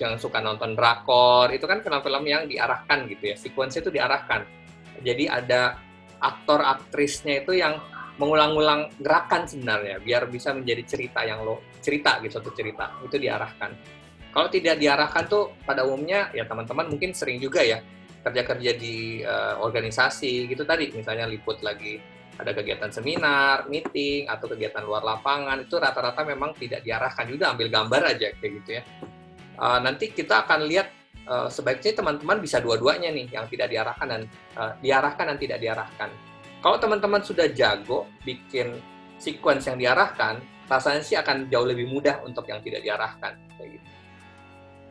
Yang suka nonton drakor, itu kan film-film yang diarahkan gitu ya, sequence itu diarahkan. Jadi ada aktor-aktrisnya itu yang mengulang-ulang gerakan sebenarnya biar bisa menjadi cerita yang cerita gitu, satu cerita itu diarahkan. Kalau tidak diarahkan tuh pada umumnya ya teman-teman mungkin sering juga ya kerja-kerja di organisasi gitu tadi, misalnya liput lagi ada kegiatan seminar, meeting atau kegiatan luar lapangan, itu rata-rata memang tidak diarahkan, juga ambil gambar aja kayak gitu ya. Nanti kita akan lihat sebaiknya teman-teman bisa dua-duanya nih, yang tidak diarahkan dan diarahkan dan tidak diarahkan. Kalau teman-teman sudah jago bikin sequence yang diarahkan, rasanya sih akan jauh lebih mudah untuk yang tidak diarahkan kayak gitu.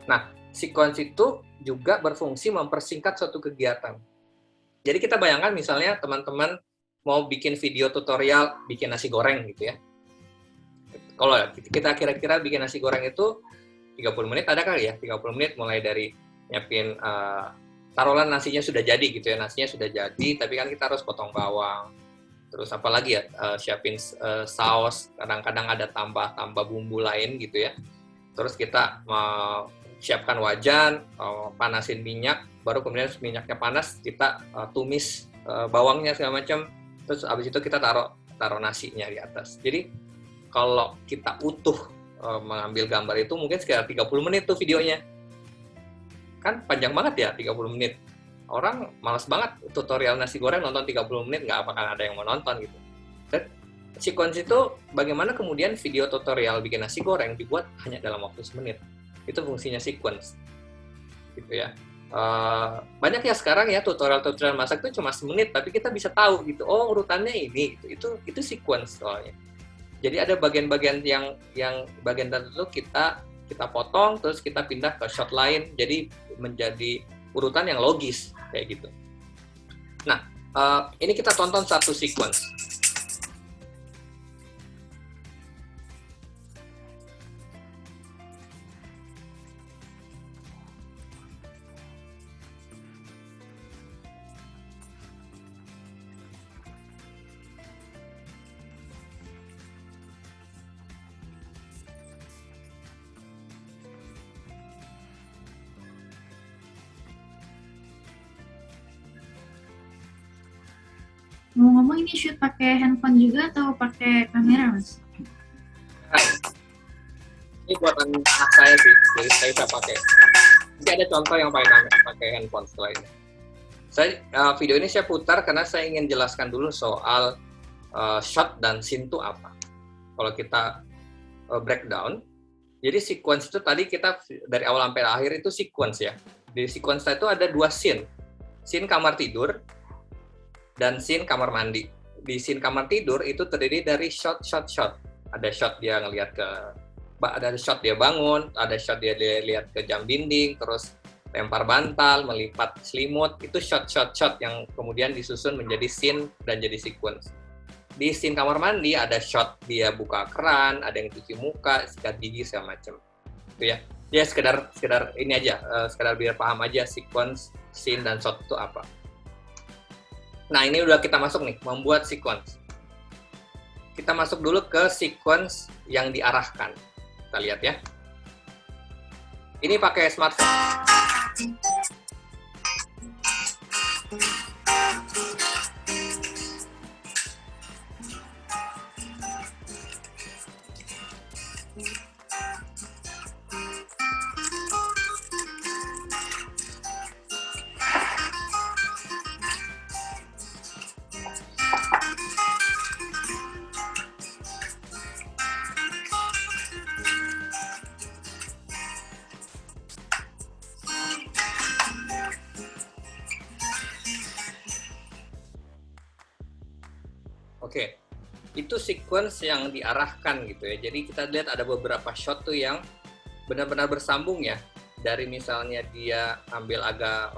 Nah, sequence itu juga berfungsi mempersingkat suatu kegiatan. Jadi kita bayangkan misalnya teman-teman mau bikin video tutorial bikin nasi goreng gitu ya. Kalau kita kira-kira bikin nasi goreng itu 30 menit ada kali ya, 30 menit mulai dari nyiapin taruhlah nasinya sudah jadi gitu ya, nasinya sudah jadi, tapi kan kita harus potong bawang, terus apa lagi ya, siapin saus, kadang-kadang ada tambah bumbu lain gitu ya, terus kita siapkan wajan, panasin minyak, baru kemudian minyaknya panas, kita tumis bawangnya segala macam, terus abis itu kita taruh nasinya di atas. Jadi kalau kita utuh mengambil gambar itu mungkin sekitar 30 menit tuh videonya. Kan panjang banget ya 30 menit. Orang malas banget tutorial nasi goreng nonton 30 menit, nggak akan ada yang mau nonton gitu. Dan sequence itu bagaimana kemudian video tutorial bikin nasi goreng dibuat hanya dalam waktu semenit. Itu fungsinya sequence. Gitu ya. Banyak ya sekarang ya tutorial masak itu cuma semenit, tapi kita bisa tahu gitu. Oh, urutannya ini gitu. Itu sequence soalnya. Jadi ada bagian-bagian yang bagian tertentu kita potong, terus kita pindah ke shot lain, jadi menjadi urutan yang logis kayak gitu. Nah, ini kita tonton satu sequence. Ngomong-ngomong ini shoot pakai handphone juga atau pakai kamera, Mas? Ini buatan anak saya sih, jadi saya bisa pakai. Nanti ada contoh yang pakai handphone setelah ini. Video ini saya putar karena saya ingin jelaskan dulu soal shot dan scene itu apa. Kalau kita breakdown, jadi sequence itu tadi kita dari awal sampai akhir itu sequence ya. Di sequence itu ada dua scene kamar tidur dan scene kamar mandi. Di scene kamar tidur itu terdiri dari shot. Ada shot dia ngelihat ada shot dia bangun, ada shot dia lihat ke jam dinding, terus lempar bantal, melipat selimut. Itu shot yang kemudian disusun menjadi scene dan jadi sequence. Di scene kamar mandi ada shot dia buka keran, ada yang cuci muka, sikat gigi segala macam. Itu ya. Ya sekedar ini aja, sekedar biar paham aja sequence, scene dan shot itu apa. Nah, ini udah kita masuk nih, membuat sequence. Kita masuk dulu ke sequence yang diarahkan. Kita lihat ya. Ini pakai smartphone. Oke. Itu sequence yang diarahkan gitu ya. Jadi kita lihat ada beberapa shot tuh yang benar-benar bersambung ya. Dari misalnya dia ambil agak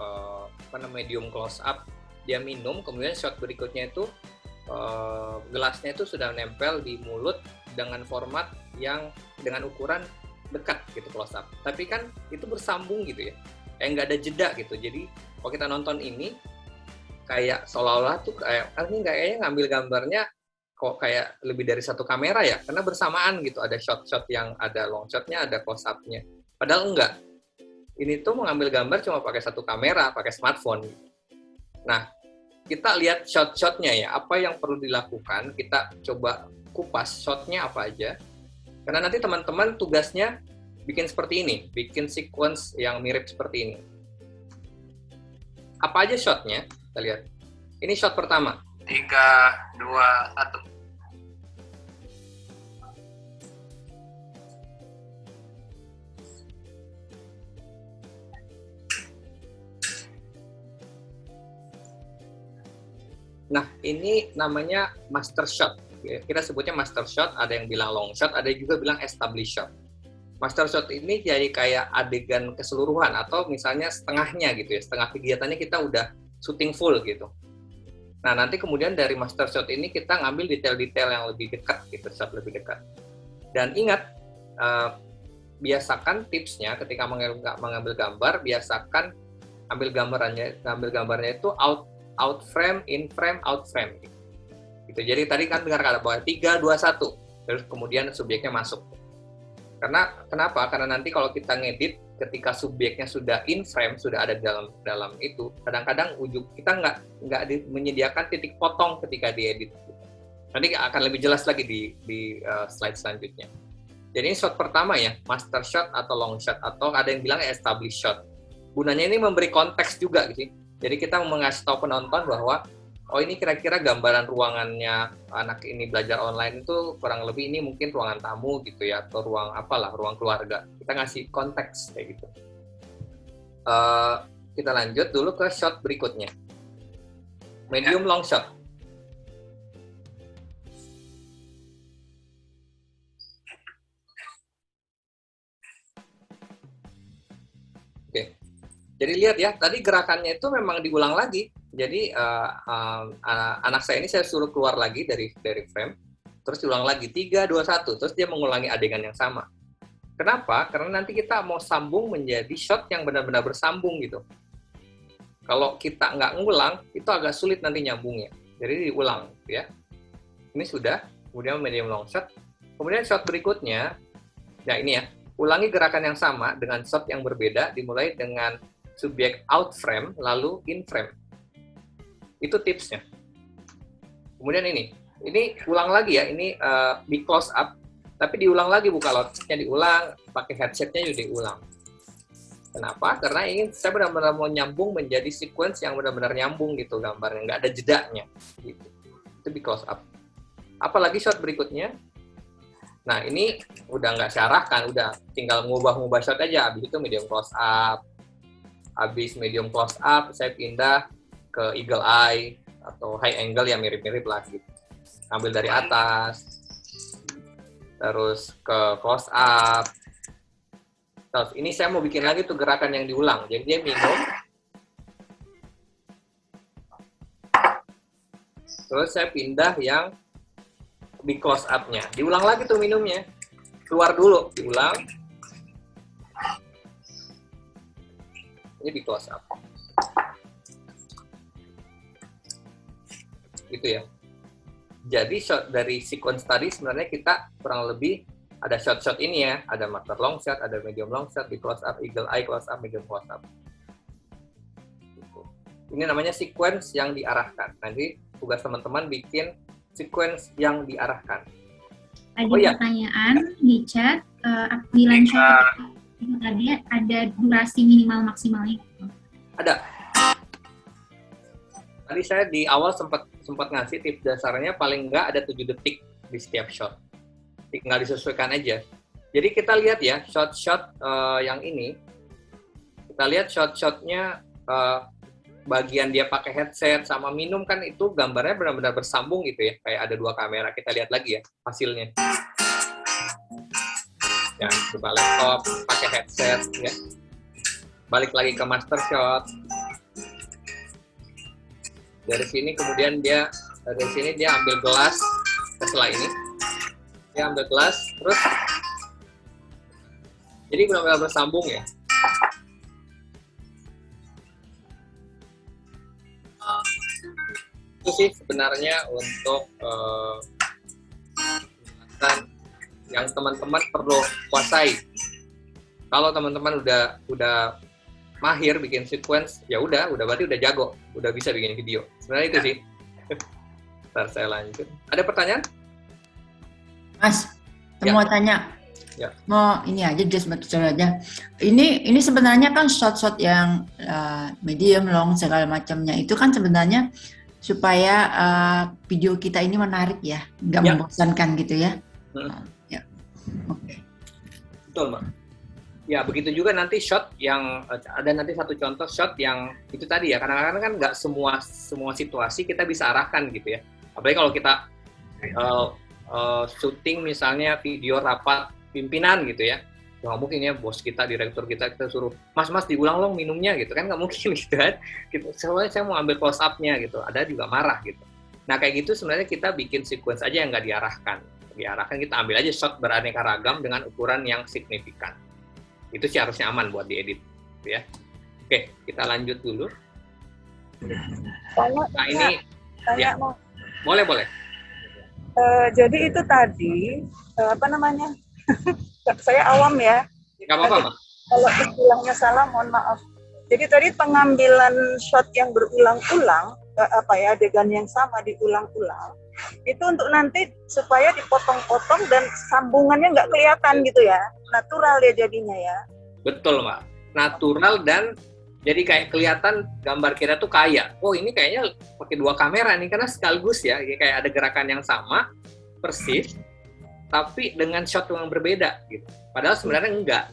medium close up, dia minum, kemudian shot berikutnya itu gelasnya itu sudah nempel di mulut dengan format yang dengan ukuran dekat gitu close up. Tapi kan itu bersambung gitu ya. Nggak ada jeda gitu. Jadi kalau kita nonton ini kayak seolah-olah tuh kayak ini kayaknya ngambil gambarnya kok kayak lebih dari satu kamera ya, karena bersamaan gitu, ada shot-shot yang ada long shotnya, ada close up-nya. Padahal enggak. Ini tuh mengambil gambar cuma pakai satu kamera, pakai smartphone. Nah, kita lihat shot-shotnya ya, apa yang perlu dilakukan, kita coba kupas shotnya apa aja. Karena nanti teman-teman tugasnya bikin seperti ini, bikin sequence yang mirip seperti ini. Apa aja shotnya? Kita lihat. Ini shot pertama. 3, 2, 1. Nah, ini namanya master shot. Kita sebutnya master shot, ada yang bilang long shot, ada juga bilang established shot. Master shot ini jadi kayak adegan keseluruhan, atau misalnya setengahnya gitu ya, setengah kegiatannya kita udah shooting full gitu. Nah, nanti kemudian dari master shot ini kita ngambil detail-detail yang lebih dekat gitu, shot lebih dekat. Dan ingat, biasakan tipsnya ketika mengambil gambar, biasakan ambil gambarnya itu out frame, in frame, out frame. Gitu. Jadi tadi kan dengar kata bahwa 3, 2, 1, terus kemudian subjeknya masuk. Kenapa? Karena nanti kalau kita ngedit, ketika subjeknya sudah in frame, sudah ada dalam itu, kadang-kadang kita nggak menyediakan titik potong ketika diedit. Nanti akan lebih jelas lagi di slide selanjutnya. Jadi ini shot pertama ya, master shot atau long shot, atau ada yang bilang established shot. Gunanya ini memberi konteks juga gitu. Jadi kita mengasih tahu penonton bahwa oh ini kira-kira gambaran ruangannya anak ini belajar online itu kurang lebih ini mungkin ruangan tamu gitu ya, atau ruang keluarga. Kita ngasih konteks kayak gitu. Kita lanjut dulu ke shot berikutnya. Medium long shot. Oke. Jadi lihat ya, tadi gerakannya itu memang diulang lagi. Jadi anak saya ini saya suruh keluar lagi dari frame, terus diulang lagi 3, 2, 1, terus dia mengulangi adegan yang sama. Kenapa? Karena nanti kita mau sambung menjadi shot yang benar-benar bersambung gitu. Kalau kita nggak ngulang, itu agak sulit nanti nyambungnya. Jadi diulang ya. Ini sudah, kemudian medium long shot. Kemudian shot berikutnya, ya ini ya, ulangi gerakan yang sama dengan shot yang berbeda, dimulai dengan subjek out frame, lalu in frame. Itu tipsnya. Kemudian ini ulang lagi ya, ini di close up, tapi diulang lagi, buka loutnya diulang, pakai headsetnya juga diulang. Kenapa? Karena saya benar-benar mau nyambung menjadi sequence yang benar-benar nyambung gitu gambarnya, nggak ada jedanya. Gitu. Itu di close up. Apalagi shot berikutnya. Nah ini udah nggak saya arahkan, udah tinggal ngubah shot aja. Habis itu medium close up. Habis medium close up, saya pindah ke eagle eye atau high angle yang mirip-mirip lah gitu. Ambil dari atas, terus ke close up. Terus ini saya mau bikin lagi tuh gerakan yang diulang. Jadi dia minum, terus saya pindah yang di close up-nya. Diulang lagi tuh minumnya. Keluar dulu, diulang. Ini di close up. Gitu ya. Jadi shot dari sequence tadi sebenarnya kita kurang lebih ada shot-shot ini ya, ada master long shot, ada medium long shot, di close up, eagle eye, close up, medium close up. Gitu. Ini namanya sequence yang diarahkan. Nanti tugas teman-teman bikin sequence yang diarahkan. Ada pertanyaan di chat, bilang tadi ada durasi minimal maksimalnya? Ada. Tadi saya di awal sempat ngasih tips dasarnya paling nggak ada 7 detik di setiap shot. Tinggal disesuaikan aja. Jadi kita lihat ya shot-shot yang ini. Kita lihat shot-shotnya bagian dia pakai headset sama minum kan itu gambarnya benar-benar bersambung gitu ya, kayak ada 2 kamera. Kita lihat lagi ya hasilnya. Ya, buka laptop, pakai headset ya. Balik lagi ke master shot. Dari sini kemudian dia ambil gelas setelah ini. Dia ambil gelas terus jadi benar-benar bersambung ya. Itu sih sebenarnya untuk yang teman-teman perlu kuasai. Kalau teman-teman udah mahir bikin sequence, ya udah berarti udah jago, udah bisa bikin video. Sebenarnya itu sih. Ntar saya lanjut. Ada pertanyaan? Mas, mau tanya. Ya. Mau ini aja, just betul aja. Ini sebenarnya kan shot-shot yang medium, long, segala macamnya itu kan sebenarnya supaya video kita ini menarik ya, nggak membosankan gitu ya. Ya, oke. Betul, Mbak. Ya, begitu juga nanti shot yang ada nanti satu contoh shot yang itu tadi ya, kadang-kadang kan nggak semua situasi kita bisa arahkan gitu ya. Apalagi kalau kita syuting misalnya video rapat pimpinan gitu ya. Nggak mungkin ya bos kita, direktur kita suruh, mas diulang dong minumnya gitu kan, nggak mungkin gitu kan. Gitu. Soalnya saya mau ambil close up-nya gitu, ada juga marah gitu. Nah kayak gitu sebenarnya kita bikin sequence aja yang nggak diarahkan. Diarahkan kita ambil aja shot beraneka ragam dengan ukuran yang signifikan. Itu sih harusnya aman buat diedit ya. Oke, kita lanjut dulu. Nah ini ya. Boleh. Jadi itu tadi apa namanya? Saya awam ya. Nggak apa-apa, Mbak. Kalau istilahnya salah, mohon maaf. Jadi tadi pengambilan shot yang berulang-ulang, adegan yang sama diulang-ulang, itu untuk nanti supaya dipotong-potong dan sambungannya nggak kelihatan gitu ya, natural ya jadinya ya. Betul, Mbak. Natural dan jadi kayak kelihatan gambar kita tuh kaya. Oh ini kayaknya pakai 2 kamera nih karena sekaligus ya, kayak ada gerakan yang sama persis. Tapi dengan shot yang berbeda gitu. Padahal sebenarnya enggak.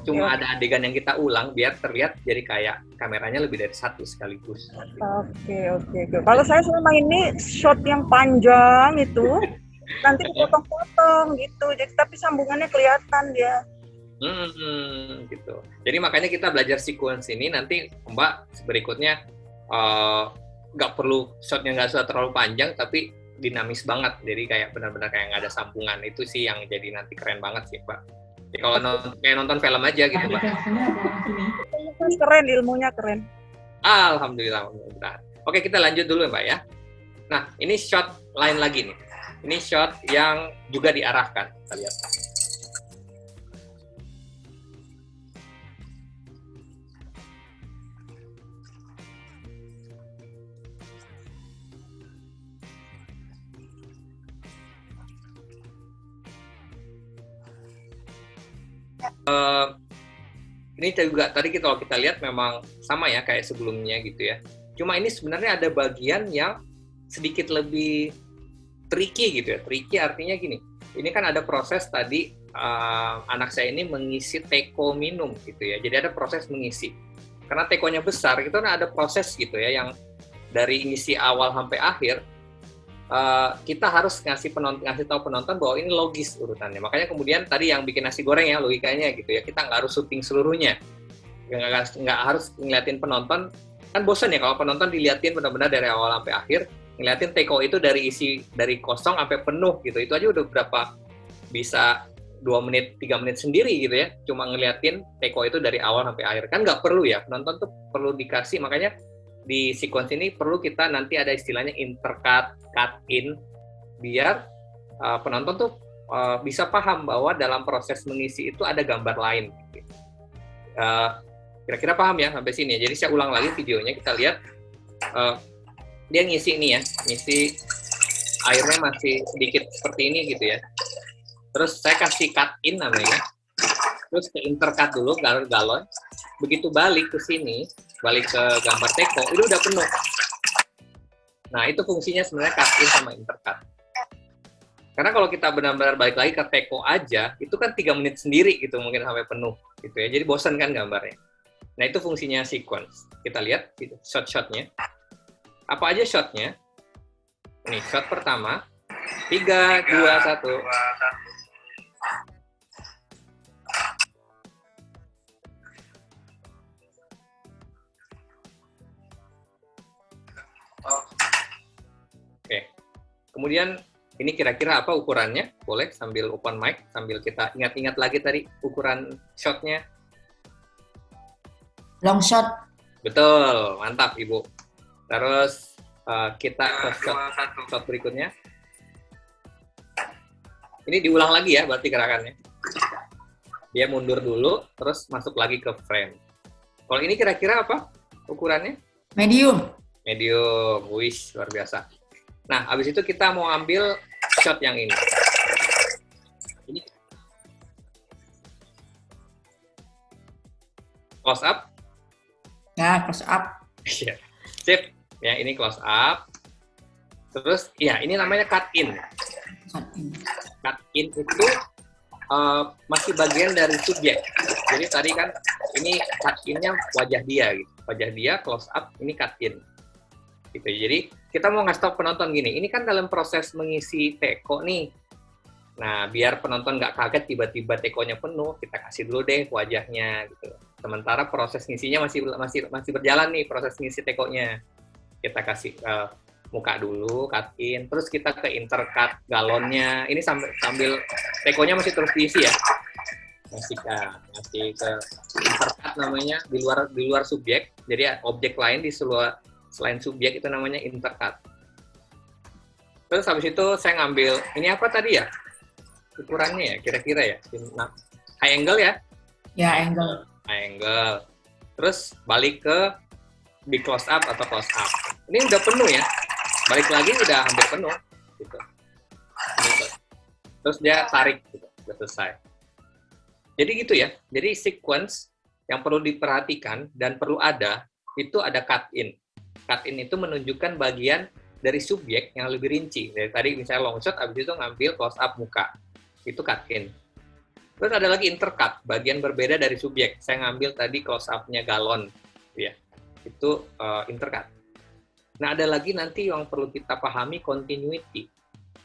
Cuma ada adegan yang kita ulang biar terlihat jadi kayak kameranya lebih dari 1 sekaligus. Oke. Kalau saya selama ini shot yang panjang itu nanti dipotong-potong gitu. Jadi tapi sambungannya kelihatan dia. Gitu. Jadi makanya kita belajar sequence ini nanti Mbak berikutnya nggak perlu shotnya nggak usah terlalu panjang tapi dinamis banget, jadi kayak benar-benar kayak nggak ada sambungan. Itu sih yang jadi nanti keren banget sih, Pak. Ya, kalau kayak nonton film aja gitu, Pak. Keren, ilmunya keren. Alhamdulillah. Oke, kita lanjut dulu, Mbak ya. Nah, ini shot lain lagi nih. Ini shot yang juga diarahkan. Kita lihat. Ini juga tadi kalau kita lihat memang sama ya kayak sebelumnya gitu ya. Cuma ini sebenarnya ada bagian yang sedikit lebih tricky gitu ya. Tricky artinya gini. Ini kan ada proses tadi anak saya ini mengisi teko minum gitu ya. Jadi ada proses mengisi. Karena tekonya besar itu kan ada proses gitu ya yang dari ngisi awal sampai akhir. Kita harus ngasih tahu penonton bahwa ini logis urutannya. Makanya kemudian tadi yang bikin nasi goreng ya logikanya gitu ya, kita nggak harus syuting seluruhnya, nggak harus ngeliatin penonton, kan bosan ya kalau penonton diliatin benar-benar dari awal sampai akhir, ngeliatin teko itu dari kosong sampai penuh gitu, itu aja udah berapa bisa 2 menit 3 menit sendiri gitu ya, cuma ngeliatin teko itu dari awal sampai akhir, kan nggak perlu ya, penonton tuh perlu dikasih. Makanya di sequence ini perlu kita nanti ada istilahnya intercut, cut in, biar penonton tuh bisa paham bahwa dalam proses mengisi itu ada gambar lain. Kira-kira paham ya sampai sini. Jadi saya ulang lagi videonya, kita lihat dia ngisi ini ya, ngisi airnya masih sedikit seperti ini gitu ya. Terus saya kasih cut in namanya, terus ke intercut dulu galon. Begitu balik ke sini, balik ke gambar teko, itu udah penuh. Nah, itu fungsinya sebenarnya cut in sama intercut. Karena kalau kita benar-benar balik lagi ke teko aja, itu kan 3 menit sendiri gitu, mungkin sampai penuh gitu ya. Jadi bosan kan gambarnya. Nah, itu fungsinya sequence. Kita lihat shot-shotnya. Apa aja shotnya? Nih, shot pertama. 3, 2, 1. Oke. Kemudian, ini kira-kira apa ukurannya? Boleh sambil open mic, sambil kita ingat-ingat lagi tadi ukuran shotnya. Long shot. Betul, mantap Ibu. Terus kita ke shot berikutnya. Ini diulang lagi ya, berarti gerakannya. Dia mundur dulu, terus masuk lagi ke frame. Kalau ini kira-kira apa ukurannya? Medium. Medium, wish, luar biasa. Nah, habis itu kita mau ambil shot yang ini. Ini close up. Ya, close up. Iya. Sip. Ya, ini close up. Terus, ya, ini namanya cut in. Cut in itu masih bagian dari subjek. Jadi tadi kan ini cut in-nya wajah dia gitu. Wajah dia close up, ini cut in. Gitu. Jadi kita mau ngasih tahu penonton gini, ini kan dalam proses mengisi teko nih. Nah, biar penonton nggak kaget tiba-tiba tekonya penuh, kita kasih dulu deh wajahnya gitu. Sementara proses ngisinya masih berjalan nih, proses ngisi tekonya. Kita kasih muka dulu, cut in, terus kita ke intercut galonnya. Ini sambil tekonya masih terus diisi ya. Masih ke intercut namanya di luar subjek. Jadi objek lain di selain subjek itu namanya intercut. Terus habis itu saya ngambil, ini apa tadi ya? Ukurannya ya, kira-kira ya. Nah, high angle ya? Ya, angle. High angle. Terus balik ke di close up atau close up. Ini udah penuh ya. Balik lagi udah hampir penuh. Gitu. Terus dia tarik, gitu. Udah selesai. Jadi gitu ya. Jadi sequence yang perlu diperhatikan dan perlu ada, itu ada cut in. Cut in itu menunjukkan bagian dari subjek yang lebih rinci. Dari tadi misalnya long shot, abis itu ngambil close up muka. Itu cut in. Terus ada lagi intercut, bagian berbeda dari subjek. Saya ngambil tadi close up-nya galon. Ya. Itu intercut. Nah, ada lagi nanti yang perlu kita pahami continuity.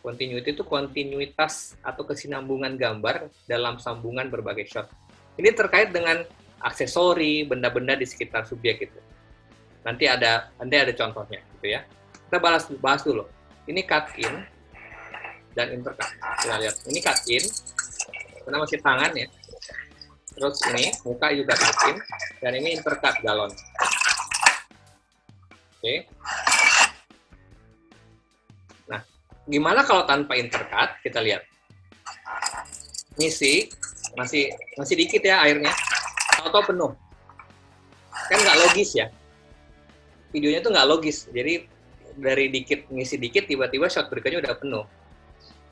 Continuity itu kontinuitas atau kesinambungan gambar dalam sambungan berbagai shot. Ini terkait dengan aksesori, benda-benda di sekitar subjek itu. Nanti ada contohnya gitu ya. Kita bahas dulu. Ini cut in dan intercut. Kita lihat. Ini cut in. Karena masih tangan ya. Terus ini muka juga cut in dan ini intercut galon. Oke. Nah, gimana kalau tanpa intercut? Kita lihat. Ngisi masih dikit ya airnya. Atau penuh. Kan nggak logis ya. Videonya tuh nggak logis. Jadi dari ngisi dikit tiba-tiba shot berikutnya udah penuh.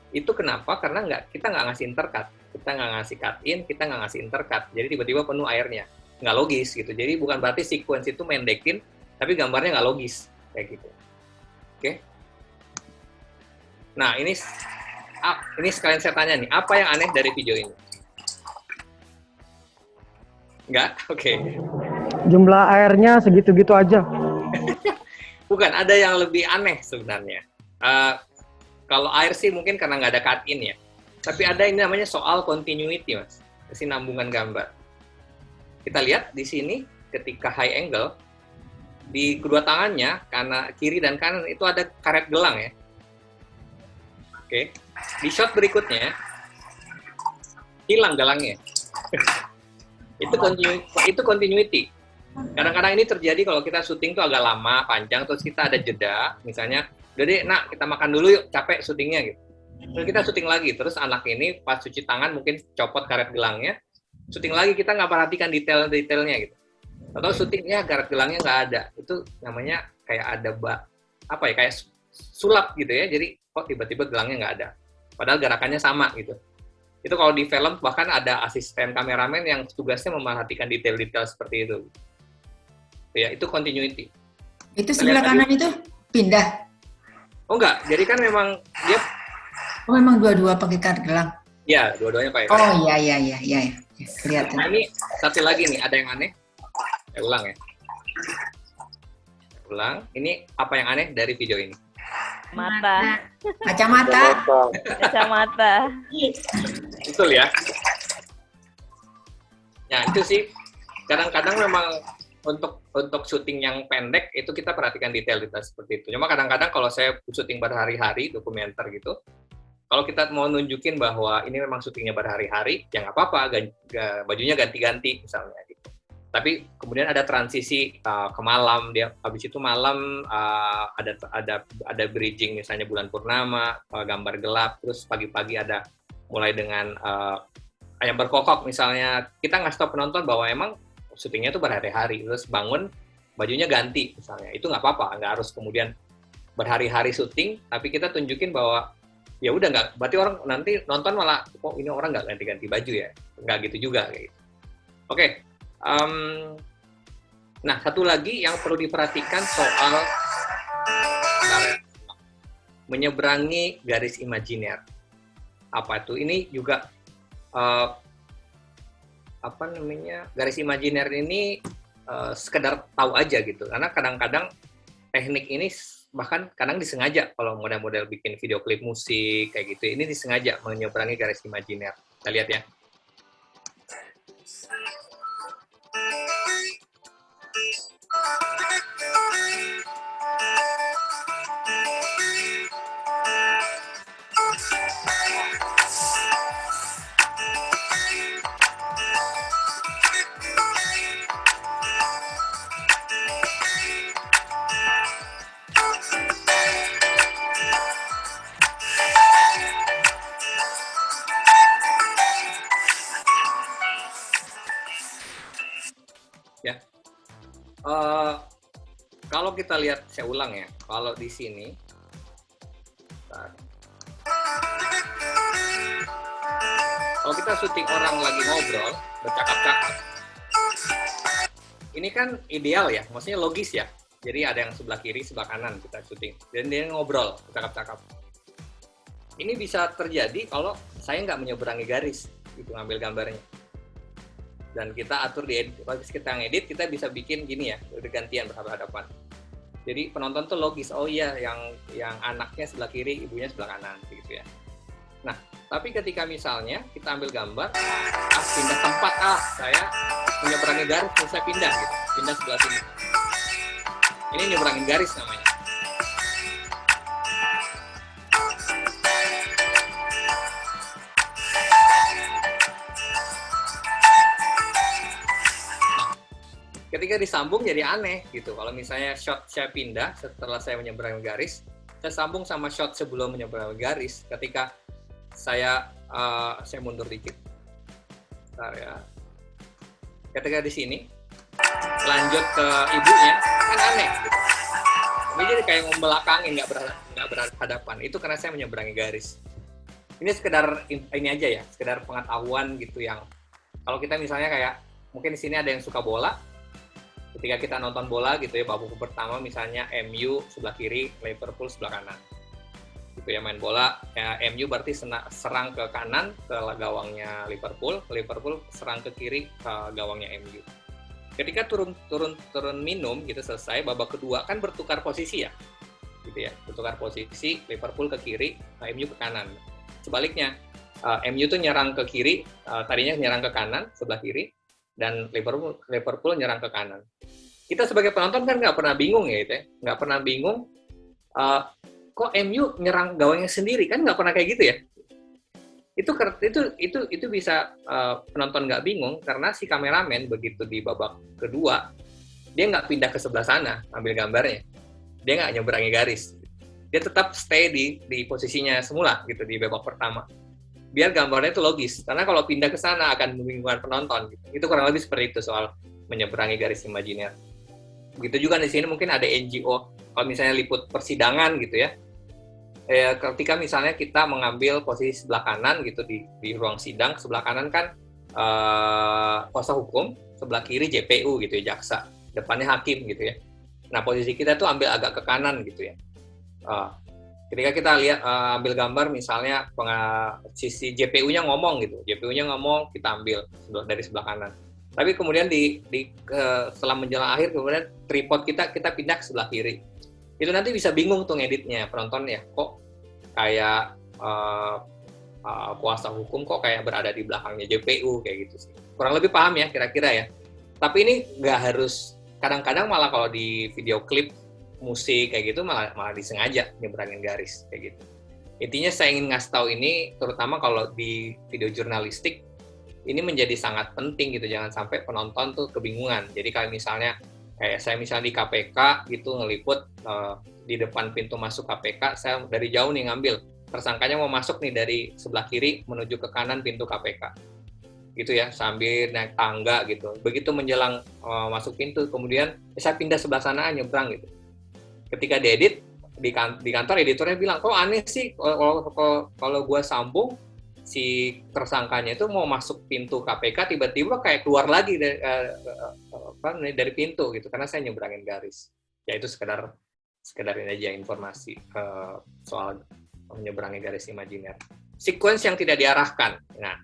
Itu kenapa? Karena kita nggak ngasih intercut. Kita nggak ngasih cut in, kita nggak ngasih intercut. Jadi tiba-tiba penuh airnya. Nggak logis gitu. Jadi bukan berarti sequence itu mendekin, tapi gambarnya nggak logis. Kayak gitu. Oke? Nah, ini sekalian saya tanya nih. Apa yang aneh dari video ini? Nggak? Oke. Jumlah airnya segitu-gitu aja. Bukan, ada yang lebih aneh sebenarnya. Kalau air sih mungkin karena nggak ada cut in ya. Tapi ada ini namanya soal continuity, Mas. Kesinambungan gambar. Kita lihat di sini ketika high angle, di kedua tangannya, karena kiri dan kanan itu ada karet gelang ya. Oke. Di shot berikutnya, hilang gelangnya. Itu continuity. Kadang-kadang ini terjadi kalau kita syuting tuh agak lama, panjang, terus kita ada jeda, misalnya, udah deh, nak, kita makan dulu yuk, capek syutingnya gitu. Terus kita syuting lagi, terus anak ini pas cuci tangan mungkin copot karet gelangnya, syuting lagi kita nggak perhatikan detail-detailnya gitu. Atau syutingnya karet gelangnya nggak ada, itu namanya kayak ada kayak sulap gitu ya, jadi kok tiba-tiba gelangnya nggak ada. Padahal gerakannya sama gitu. Itu kalau di film bahkan ada asisten kameramen yang tugasnya memperhatikan detail-detail seperti itu. Ya, itu continuity. Itu sebelah kanan itu pindah? Oh enggak, jadi kan memang dia... Oh memang dua-dua pakai karet gelang? Iya, dua-duanya pakai karet. Oh iya, kelihatan. Nah ini satu lagi nih, ada yang aneh. Saya ulang ya. Ulang. Ini apa yang aneh dari video ini? Mata. Kacamata. Kacamata. Betul ya. Ya itu sih. Kadang-kadang memang untuk syuting yang pendek itu kita perhatikan detail seperti itu. Cuma kadang-kadang kalau saya syuting berhari-hari dokumenter gitu, kalau kita mau nunjukin bahwa ini memang syutingnya berhari-hari, ya nggak apa-apa, bajunya ganti-ganti misalnya gitu. Tapi kemudian ada transisi ke malam, dia habis itu malam ada bridging misalnya bulan purnama, gambar gelap, terus pagi-pagi ada mulai dengan ayam berkokok misalnya. Kita ngasih tahu penonton bahwa emang syutingnya itu berhari-hari, terus bangun bajunya ganti misalnya, itu nggak apa-apa, nggak harus kemudian berhari-hari syuting, tapi kita tunjukin bahwa ya udah nggak, berarti orang nanti nonton malah kok ini orang nggak ganti-ganti baju ya, nggak gitu juga kayak gitu. Oke, nah satu lagi yang perlu diperhatikan soal menyeberangi garis imajiner. Apa itu? Ini juga garis imajiner ini sekedar tahu aja gitu, karena kadang-kadang teknik ini bahkan kadang disengaja kalau model-model bikin video klip musik kayak gitu, ini disengaja menyeberangi garis imajiner. Kita lihat ya. Kalau kita lihat, saya ulang ya, kalau di sini, kalau kita syuting orang lagi ngobrol, bercakap-cakap, ini kan ideal ya, maksudnya logis ya. Jadi ada yang sebelah kiri, sebelah kanan kita syuting, dan dia ngobrol, bercakap-cakap. Ini bisa terjadi kalau saya nggak menyeberangi garis, gitu ngambil gambarnya. Dan kita atur di edit, kalau kita ngedit, kita bisa bikin gini ya, bergantian berhadapan. Jadi penonton tuh logis, oh iya yang anaknya sebelah kiri, ibunya sebelah kanan, gitu ya. Nah, tapi ketika misalnya kita ambil gambar, pindah tempat, saya menyeberangi garis, saya pindah gitu, pindah sebelah sini. Ini nyeberangin garis namanya. Ketika disambung jadi aneh gitu. Kalau misalnya shot saya pindah setelah saya menyeberangi garis, saya sambung sama shot sebelum menyeberangi garis. Ketika saya mundur dikit, bentar ya. Ketika di sini lanjut ke ibunya, kan aneh. Gitu. Ini jadi kayak membelakangin, nggak berhadapan. Itu karena saya menyeberangi garis. Ini sekedar ini aja ya, sekedar pengetahuan gitu yang kalau kita misalnya kayak mungkin di sini ada yang suka bola. Ketika kita nonton bola gitu ya, babak pertama misalnya MU sebelah kiri, Liverpool sebelah kanan. Gitu ya, main bola, ya, MU berarti serang ke kanan ke gawangnya Liverpool serang ke kiri ke gawangnya MU. Ketika turun minum gitu selesai, babak kedua kan bertukar posisi ya. Gitu ya, bertukar posisi, Liverpool ke kiri, MU ke kanan. Sebaliknya, MU tuh nyerang ke kiri, tadinya nyerang ke kanan sebelah kiri, dan Liverpool nyerang ke kanan. Kita sebagai penonton kan nggak pernah bingung ya, gitu ya. Nggak pernah bingung, kok MU nyerang gawangnya sendiri, kan nggak pernah kayak gitu ya. Itu bisa penonton nggak bingung, karena si kameramen begitu di babak kedua, dia nggak pindah ke sebelah sana, ambil gambarnya. Dia nggak nyeberangi garis. Dia tetap stay di posisinya semula, gitu, di babak pertama. Biar gambarnya itu logis, karena kalau pindah ke sana akan membingungkan penonton. Gitu. Itu kurang lebih seperti itu soal menyeberangi garis imajiner. Begitu juga di sini mungkin ada NGO, kalau misalnya liput persidangan gitu ya. Ketika misalnya kita mengambil posisi sebelah kanan gitu di ruang sidang, sebelah kanan kan kuasa hukum, sebelah kiri JPU gitu ya, jaksa, depannya hakim gitu ya. Nah posisi kita tuh ambil agak ke kanan gitu ya. Ketika kita lihat ambil gambar misalnya sisi JPU-nya ngomong gitu, JPU-nya ngomong kita ambil dari sebelah kanan. Tapi kemudian setelah menjelang akhir kemudian tripod kita pindah ke sebelah kiri. Itu nanti bisa bingung tuh ngeditnya penonton ya, kok kayak kuasa hukum kok kayak berada di belakangnya JPU kayak gitu sih. Kurang lebih paham ya kira-kira ya. Tapi ini nggak harus, kadang-kadang malah kalau di video klip musik kayak gitu malah disengaja nyebrangin garis kayak gitu. Intinya saya ingin ngasih tahu ini, terutama kalau di video jurnalistik, ini menjadi sangat penting gitu, jangan sampai penonton tuh kebingungan. Jadi kalau misalnya kayak saya misalnya di KPK gitu ngeliput di depan pintu masuk KPK, saya dari jauh nih ngambil tersangkanya mau masuk nih dari sebelah kiri menuju ke kanan pintu KPK gitu ya, sambil naik tangga gitu. Begitu menjelang masuk pintu, kemudian saya pindah sebelah sana nyebrang gitu. Ketika diedit di kantor, editornya bilang, kok aneh sih kalau gua sambung si tersangkanya itu mau masuk pintu KPK tiba-tiba kayak keluar lagi dari pintu gitu, karena saya nyebrangin garis. Ya itu sekedar ini aja informasi soal menyeberangi garis imajiner. Sequence yang tidak diarahkan. Nah,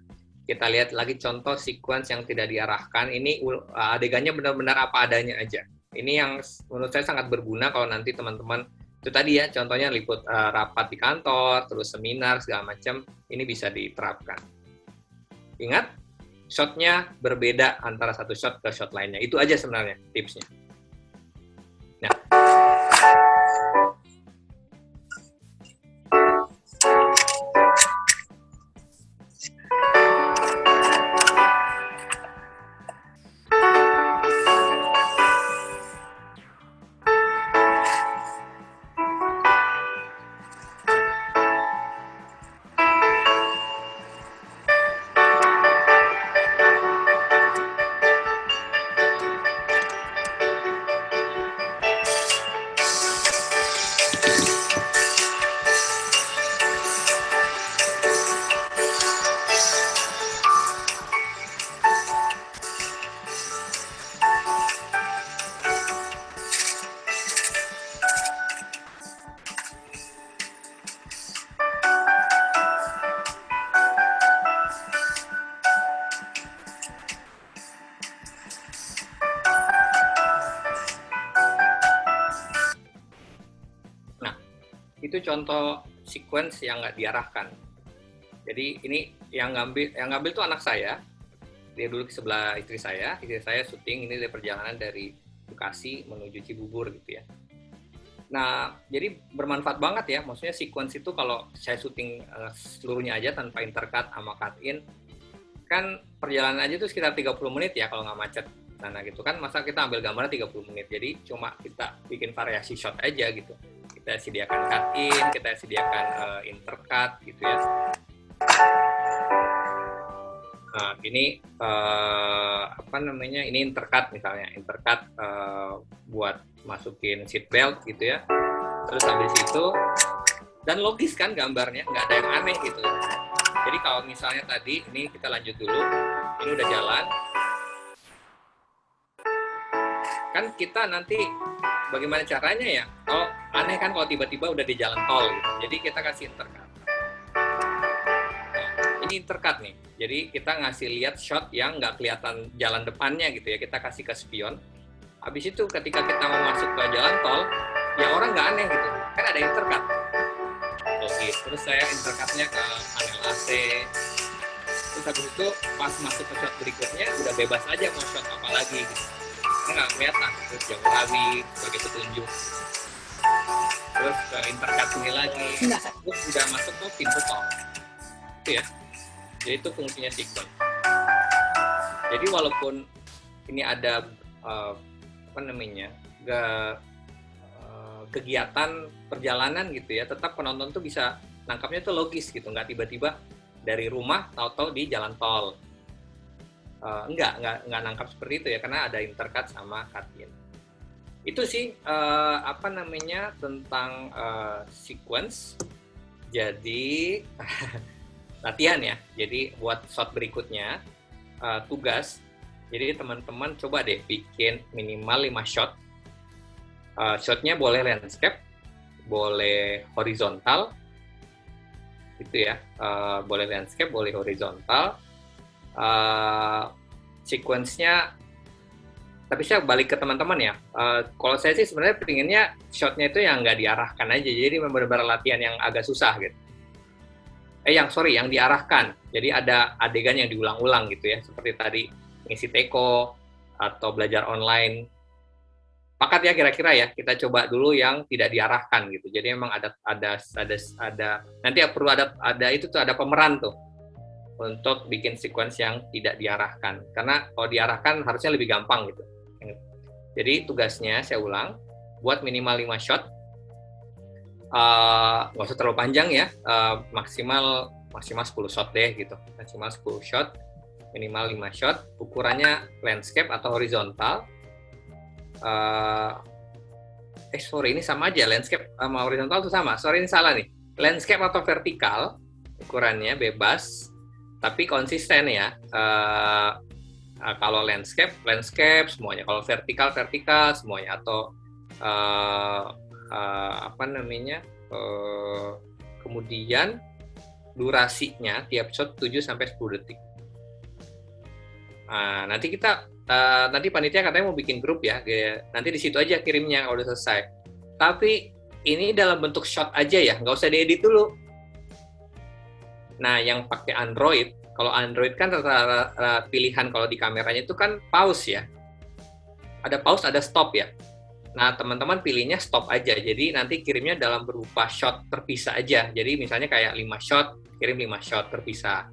kita lihat lagi contoh sequence yang tidak diarahkan. Ini adegannya benar-benar apa adanya aja. Ini yang menurut saya sangat berguna kalau nanti teman-teman, itu tadi ya, contohnya liput rapat di kantor, terus seminar, segala macam, ini bisa diterapkan. Ingat, shot-nya berbeda antara satu shot ke shot lainnya. Itu aja sebenarnya tipsnya. Nah, itu contoh sequence yang nggak diarahkan. Jadi ini yang ngambil tuh anak saya. Dia dulu ke sebelah istri saya syuting ini dari perjalanan dari Bekasi menuju Cibubur gitu ya. Nah, jadi bermanfaat banget ya. Maksudnya sequence itu kalau saya syuting seluruhnya aja tanpa intercut sama cut in, kan perjalanan aja tuh sekitar 30 menit ya kalau nggak macet sana gitu kan. Masa kita ambil gambarnya 30 menit. Jadi cuma kita bikin variasi shot aja gitu. Kita sediakan cut in, kita sediakan intercut gitu ya. Nah, ini ini intercut misalnya, intercut buat masukin seat belt gitu ya. Terus habis itu, dan logis kan gambarnya, nggak ada yang aneh gitu. Jadi kalau misalnya tadi, ini kita lanjut dulu, ini udah jalan. Kan kita nanti bagaimana caranya ya? Kalau aneh kan kalau tiba-tiba udah di jalan tol gitu. Jadi kita kasih intercut. Nah, ini intercut nih. Jadi kita ngasih lihat shot yang nggak kelihatan jalan depannya gitu ya. Kita kasih ke spion. Habis itu ketika kita mau masuk ke jalan tol, ya orang nggak aneh gitu. Kan ada intercut. Terus saya intercutnya ke panel AC. Terus habis itu pas masuk ke shot berikutnya udah bebas aja mau shot apa lagi gitu. Karena nggak kelihatan, terus jauh lagi sebagai petunjuk, terus ke intercut ini lagi, terus udah masuk ke pintu tol, itu ya. Jadi itu fungsinya sequence. Jadi walaupun ini ada kegiatan perjalanan gitu ya, tetap penonton tuh bisa nangkapnya tuh logis gitu, nggak tiba-tiba dari rumah tahu-tahu di jalan tol. Enggak nangkap seperti itu ya, karena ada intercut sama cut in. Itu sih tentang sequence. Jadi latihan ya. Jadi buat shot berikutnya tugas. Jadi teman-teman coba deh bikin minimal 5 shot. Shotnya boleh landscape, boleh horizontal, gitu ya. Boleh landscape, boleh horizontal. sequence-nya. Tapi saya balik ke teman-teman ya. Kalau saya sih sebenarnya pengennya shot-nya itu yang nggak diarahkan aja. Jadi benar-benar latihan yang agak susah gitu. Yang diarahkan. Jadi ada adegan yang diulang-ulang gitu ya. Seperti tadi ngisi teko atau belajar online. Pakat ya kira-kira ya. Kita coba dulu yang tidak diarahkan gitu. Jadi memang ada nanti perlu ada pemeran tuh untuk bikin sequence yang tidak diarahkan. Karena kalau diarahkan harusnya lebih gampang gitu. Jadi tugasnya saya ulang, buat minimal 5 shot. Nggak usah terlalu panjang ya, maksimal 10 shot deh gitu. Maksimal 10 shot, minimal 5 shot. Ukurannya landscape atau horizontal. Ini sama aja, landscape sama horizontal itu sama. Ini salah nih. Landscape atau vertikal, ukurannya bebas, tapi konsisten ya. Kalau landscape semuanya. Kalau vertikal semuanya. Atau kemudian durasinya tiap shot 7-10 detik. Nanti panitia katanya mau bikin grup ya. Nanti di situ aja kirimnya kalau udah selesai. Tapi ini dalam bentuk shot aja ya, nggak usah diedit dulu. Nah, yang pakai Android, kalau Android kan pilihan kalau di kameranya itu kan pause ya. Ada pause, ada stop ya. Nah, teman-teman pilihnya stop aja. Jadi nanti kirimnya dalam berupa shot terpisah aja. Jadi misalnya kayak 5 shot, kirim 5 shot terpisah.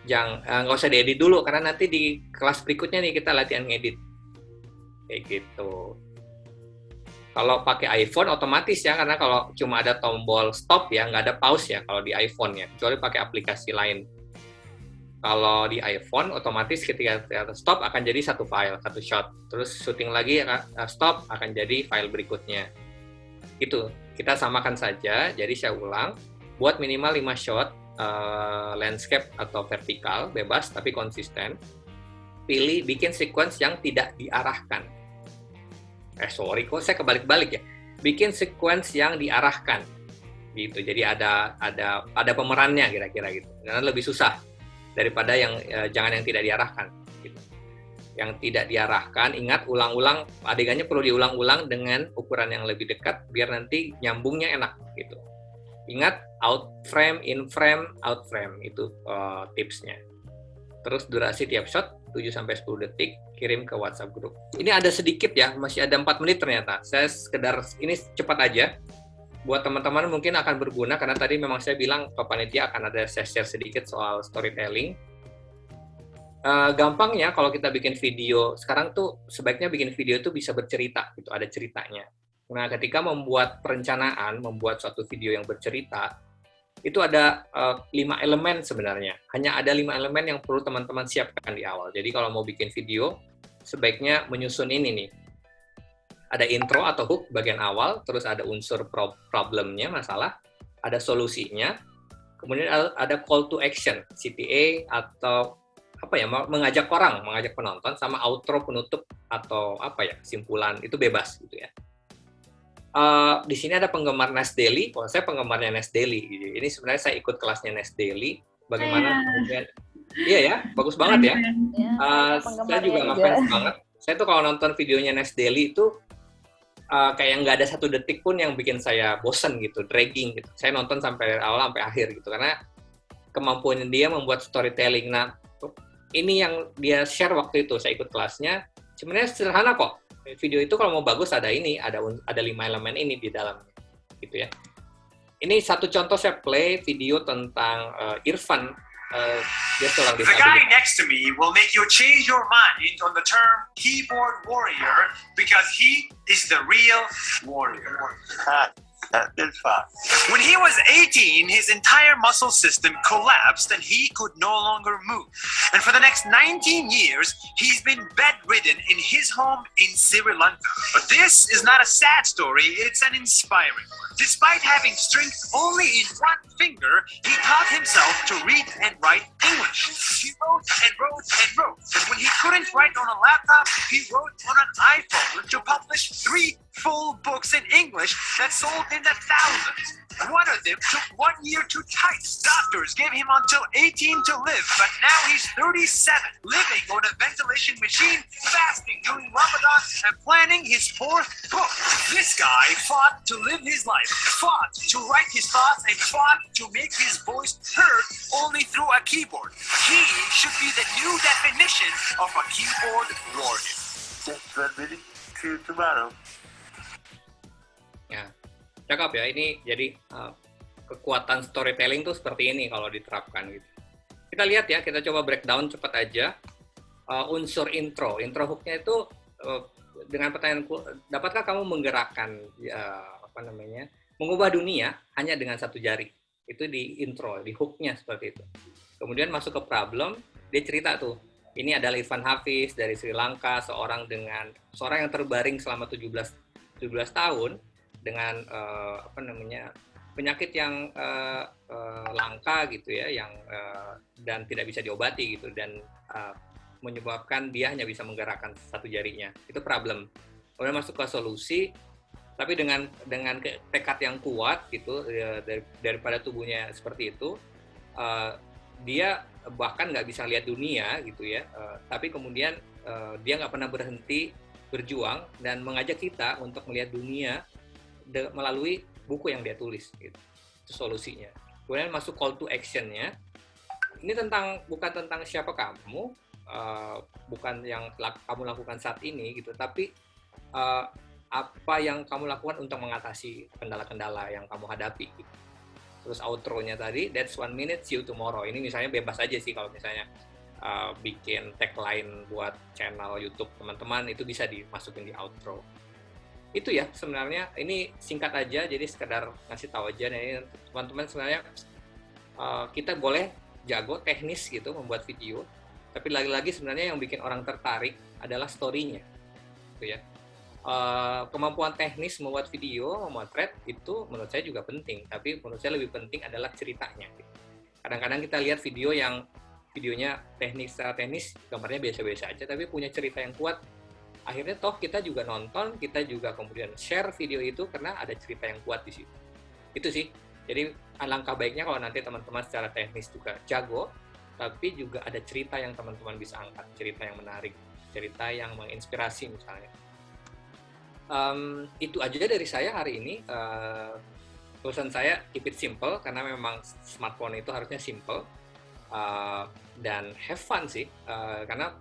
Nggak usah diedit dulu, karena nanti di kelas berikutnya nih kita latihan ngedit. Kayak gitu. Kalau pakai iPhone otomatis ya, karena kalau cuma ada tombol stop ya, nggak ada pause ya kalau di iPhone ya, kecuali pakai aplikasi lain. Kalau di iPhone, otomatis ketika stop akan jadi satu file, satu shot. Terus syuting lagi, stop, akan jadi file berikutnya. Itu, kita samakan saja. Jadi saya ulang, buat minimal 5 shot, landscape atau vertikal, bebas tapi konsisten. Bikin sequence yang tidak diarahkan. Kok saya kebalik-balik ya. Bikin sequence yang diarahkan. Gitu, jadi ada pemerannya kira-kira gitu. Karena lebih susah daripada yang jangan yang tidak diarahkan gitu. Yang tidak diarahkan, ingat ulang-ulang, adegannya perlu diulang-ulang dengan ukuran yang lebih dekat biar nanti nyambungnya enak gitu. Ingat out frame, in frame, out frame, itu tipsnya. Terus durasi tiap shot 7-10 detik, kirim ke WhatsApp grup. Ini ada sedikit ya, masih ada 4 menit ternyata. Saya sekedar ini cepat aja. Buat teman-teman mungkin akan berguna, karena tadi memang saya bilang ke panitia akan ada share sedikit soal storytelling. Gampangnya kalau kita bikin video, sekarang tuh sebaiknya bikin video itu bisa bercerita, gitu, ada ceritanya. Nah, ketika membuat perencanaan, membuat suatu video yang bercerita, itu ada 5 elemen sebenarnya. Hanya ada 5 elemen yang perlu teman-teman siapkan di awal. Jadi kalau mau bikin video, sebaiknya menyusun ini nih. Ada intro atau hook bagian awal, terus ada unsur problemnya, masalah, ada solusinya, kemudian ada call to action, CTA atau mengajak penonton, sama outro penutup atau kesimpulan, itu bebas gitu ya. Di sini ada penggemar Nest Daily, kalau saya penggemarnya Nest Daily. Gitu. Ini sebenarnya saya ikut kelasnya Nest Daily. Bagaimana? Iya ya, bagus banget ya. Saya juga ngefans banget. Saya tuh kalau nonton videonya Nest Daily itu kayak nggak ada 1 detik pun yang bikin saya bosen gitu, dragging gitu. Saya nonton sampai awal sampai akhir gitu, karena kemampuan dia membuat storytelling. Nah, ini yang dia share waktu itu, saya ikut kelasnya. Sebenarnya sederhana kok. Video itu kalau mau bagus ada 5 elemen ini di dalamnya, gitu ya. Ini satu contoh saya play video tentang Irfan. Dia seorang The guy next to me will make you change your mind on the term keyboard warrior because he is the real warrior. That's fine. When he was 18, his entire muscle system collapsed and he could no longer move. And for the next 19 years, he's been bedridden in his home in Sri Lanka. But this is not a sad story, it's an inspiring one. Despite having strength only in one finger, he taught himself to read and write English. He wrote and wrote and wrote. And when he couldn't write on a laptop, he wrote on an iPhone to publish 3 full books in English that sold in the thousands. One of them took 1 year to type. Doctors gave him until 18 to live, but now he's 37, living on a ventilation machine, fasting during Ramadan, and planning his 4th book. This guy fought to live his life, fought to write his thoughts, and fought to make his voice heard only through a keyboard. He should be the new definition of a keyboard warrior. That's what really to tomorrow. Ya, cakep ya. Ini jadi kekuatan storytelling tuh seperti ini kalau diterapkan gitu. Kita lihat ya, kita coba breakdown cepat aja. Unsur intro hooknya itu dengan pertanyaanku, dapatkah kamu menggerakkan mengubah dunia hanya dengan satu jari? Itu di intro, di hooknya seperti itu. Kemudian masuk ke problem, dia cerita tuh. Ini adalah Irfan Hafiz dari Sri Lanka, seorang yang terbaring selama 17 tahun dengan penyakit yang langka gitu ya, yang dan tidak bisa diobati gitu, dan menyebabkan dia hanya bisa menggerakkan satu jarinya. Itu problem. Kemudian masuk ke solusi, tapi dengan tekad yang kuat gitu, daripada tubuhnya seperti itu, dia bahkan nggak bisa lihat dunia gitu ya, tapi kemudian dia nggak pernah berhenti berjuang dan mengajak kita untuk melihat dunia melalui buku yang dia tulis gitu. Itu solusinya. Kemudian masuk call to action-nya. Ini bukan tentang siapa kamu, bukan yang kamu lakukan saat ini gitu, tapi apa yang kamu lakukan untuk mengatasi kendala-kendala yang kamu hadapi gitu. Terus outro-nya tadi, that's 1 minute, see you tomorrow. Ini misalnya bebas aja sih kalau misalnya bikin tagline buat channel YouTube teman-teman, itu bisa dimasukin di outro. Itu ya sebenarnya, ini singkat aja, jadi sekedar ngasih tahu aja nih teman-teman. Sebenarnya kita boleh jago teknis gitu membuat video, tapi lagi-lagi sebenarnya yang bikin orang tertarik adalah story-nya gitu ya. Kemampuan teknis membuat video, memotret itu menurut saya juga penting, tapi menurut saya lebih penting adalah ceritanya. Kadang-kadang kita lihat videonya secara teknis gambarnya biasa-biasa aja, tapi punya cerita yang kuat. Akhirnya toh kita juga nonton, kita juga kemudian share video itu karena ada cerita yang kuat di situ. Itu sih. Jadi alangkah baiknya kalau nanti teman-teman secara teknis juga jago, tapi juga ada cerita yang teman-teman bisa angkat, cerita yang menarik, cerita yang menginspirasi misalnya. Itu aja dari saya hari ini. Pesan saya keep it simple, karena memang smartphone itu harusnya simple, dan have fun sih, karena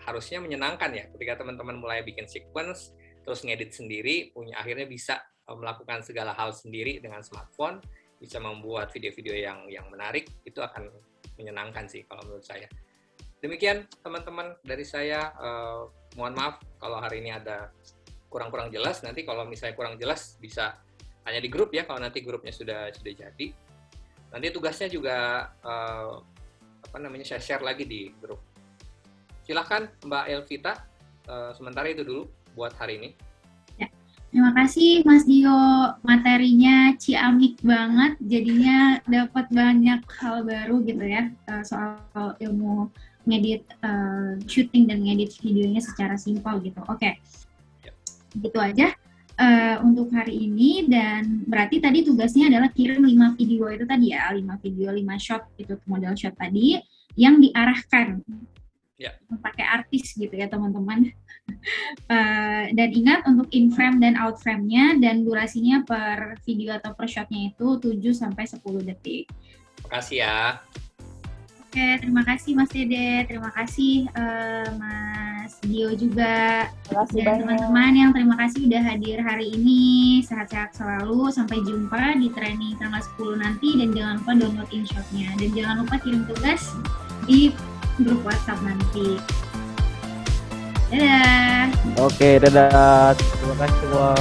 harusnya menyenangkan ya ketika teman-teman mulai bikin sequence terus ngedit sendiri, akhirnya bisa melakukan segala hal sendiri dengan smartphone, bisa membuat video-video yang menarik. Itu akan menyenangkan sih kalau menurut saya. Demikian teman-teman dari saya. Mohon maaf kalau hari ini ada kurang jelas. Nanti kalau misalnya kurang jelas bisa tanya di grup ya, kalau nanti grupnya sudah jadi. Nanti tugasnya juga saya share lagi di grup. Silahkan Mbak Elvita, sementara itu dulu buat hari ini. Ya, terima kasih Mas Dio, materinya ciamik banget, jadinya dapat banyak hal baru gitu ya, soal ilmu ngedit syuting dan ngedit videonya secara simpel gitu. Oke. Gitu aja untuk hari ini, dan berarti tadi tugasnya adalah kirim 5 video itu tadi ya, 5 video, 5 shot itu model shot tadi yang diarahkan pakai artis gitu ya teman-teman. Dan ingat untuk in frame dan out frame-nya, dan durasinya per video atau per shotnya itu 7-10 detik. Terima kasih ya. Oke, terima kasih Mas Dede, terima kasih Mas Dio juga, dan teman-teman yang terima kasih udah hadir hari ini. Sehat-sehat selalu, sampai jumpa di training tanggal 10 nanti, dan jangan lupa download InShot-nya, dan jangan lupa kirim tugas di grup WhatsApp nanti. Dadah. Oke, dadah. Terima kasih semua.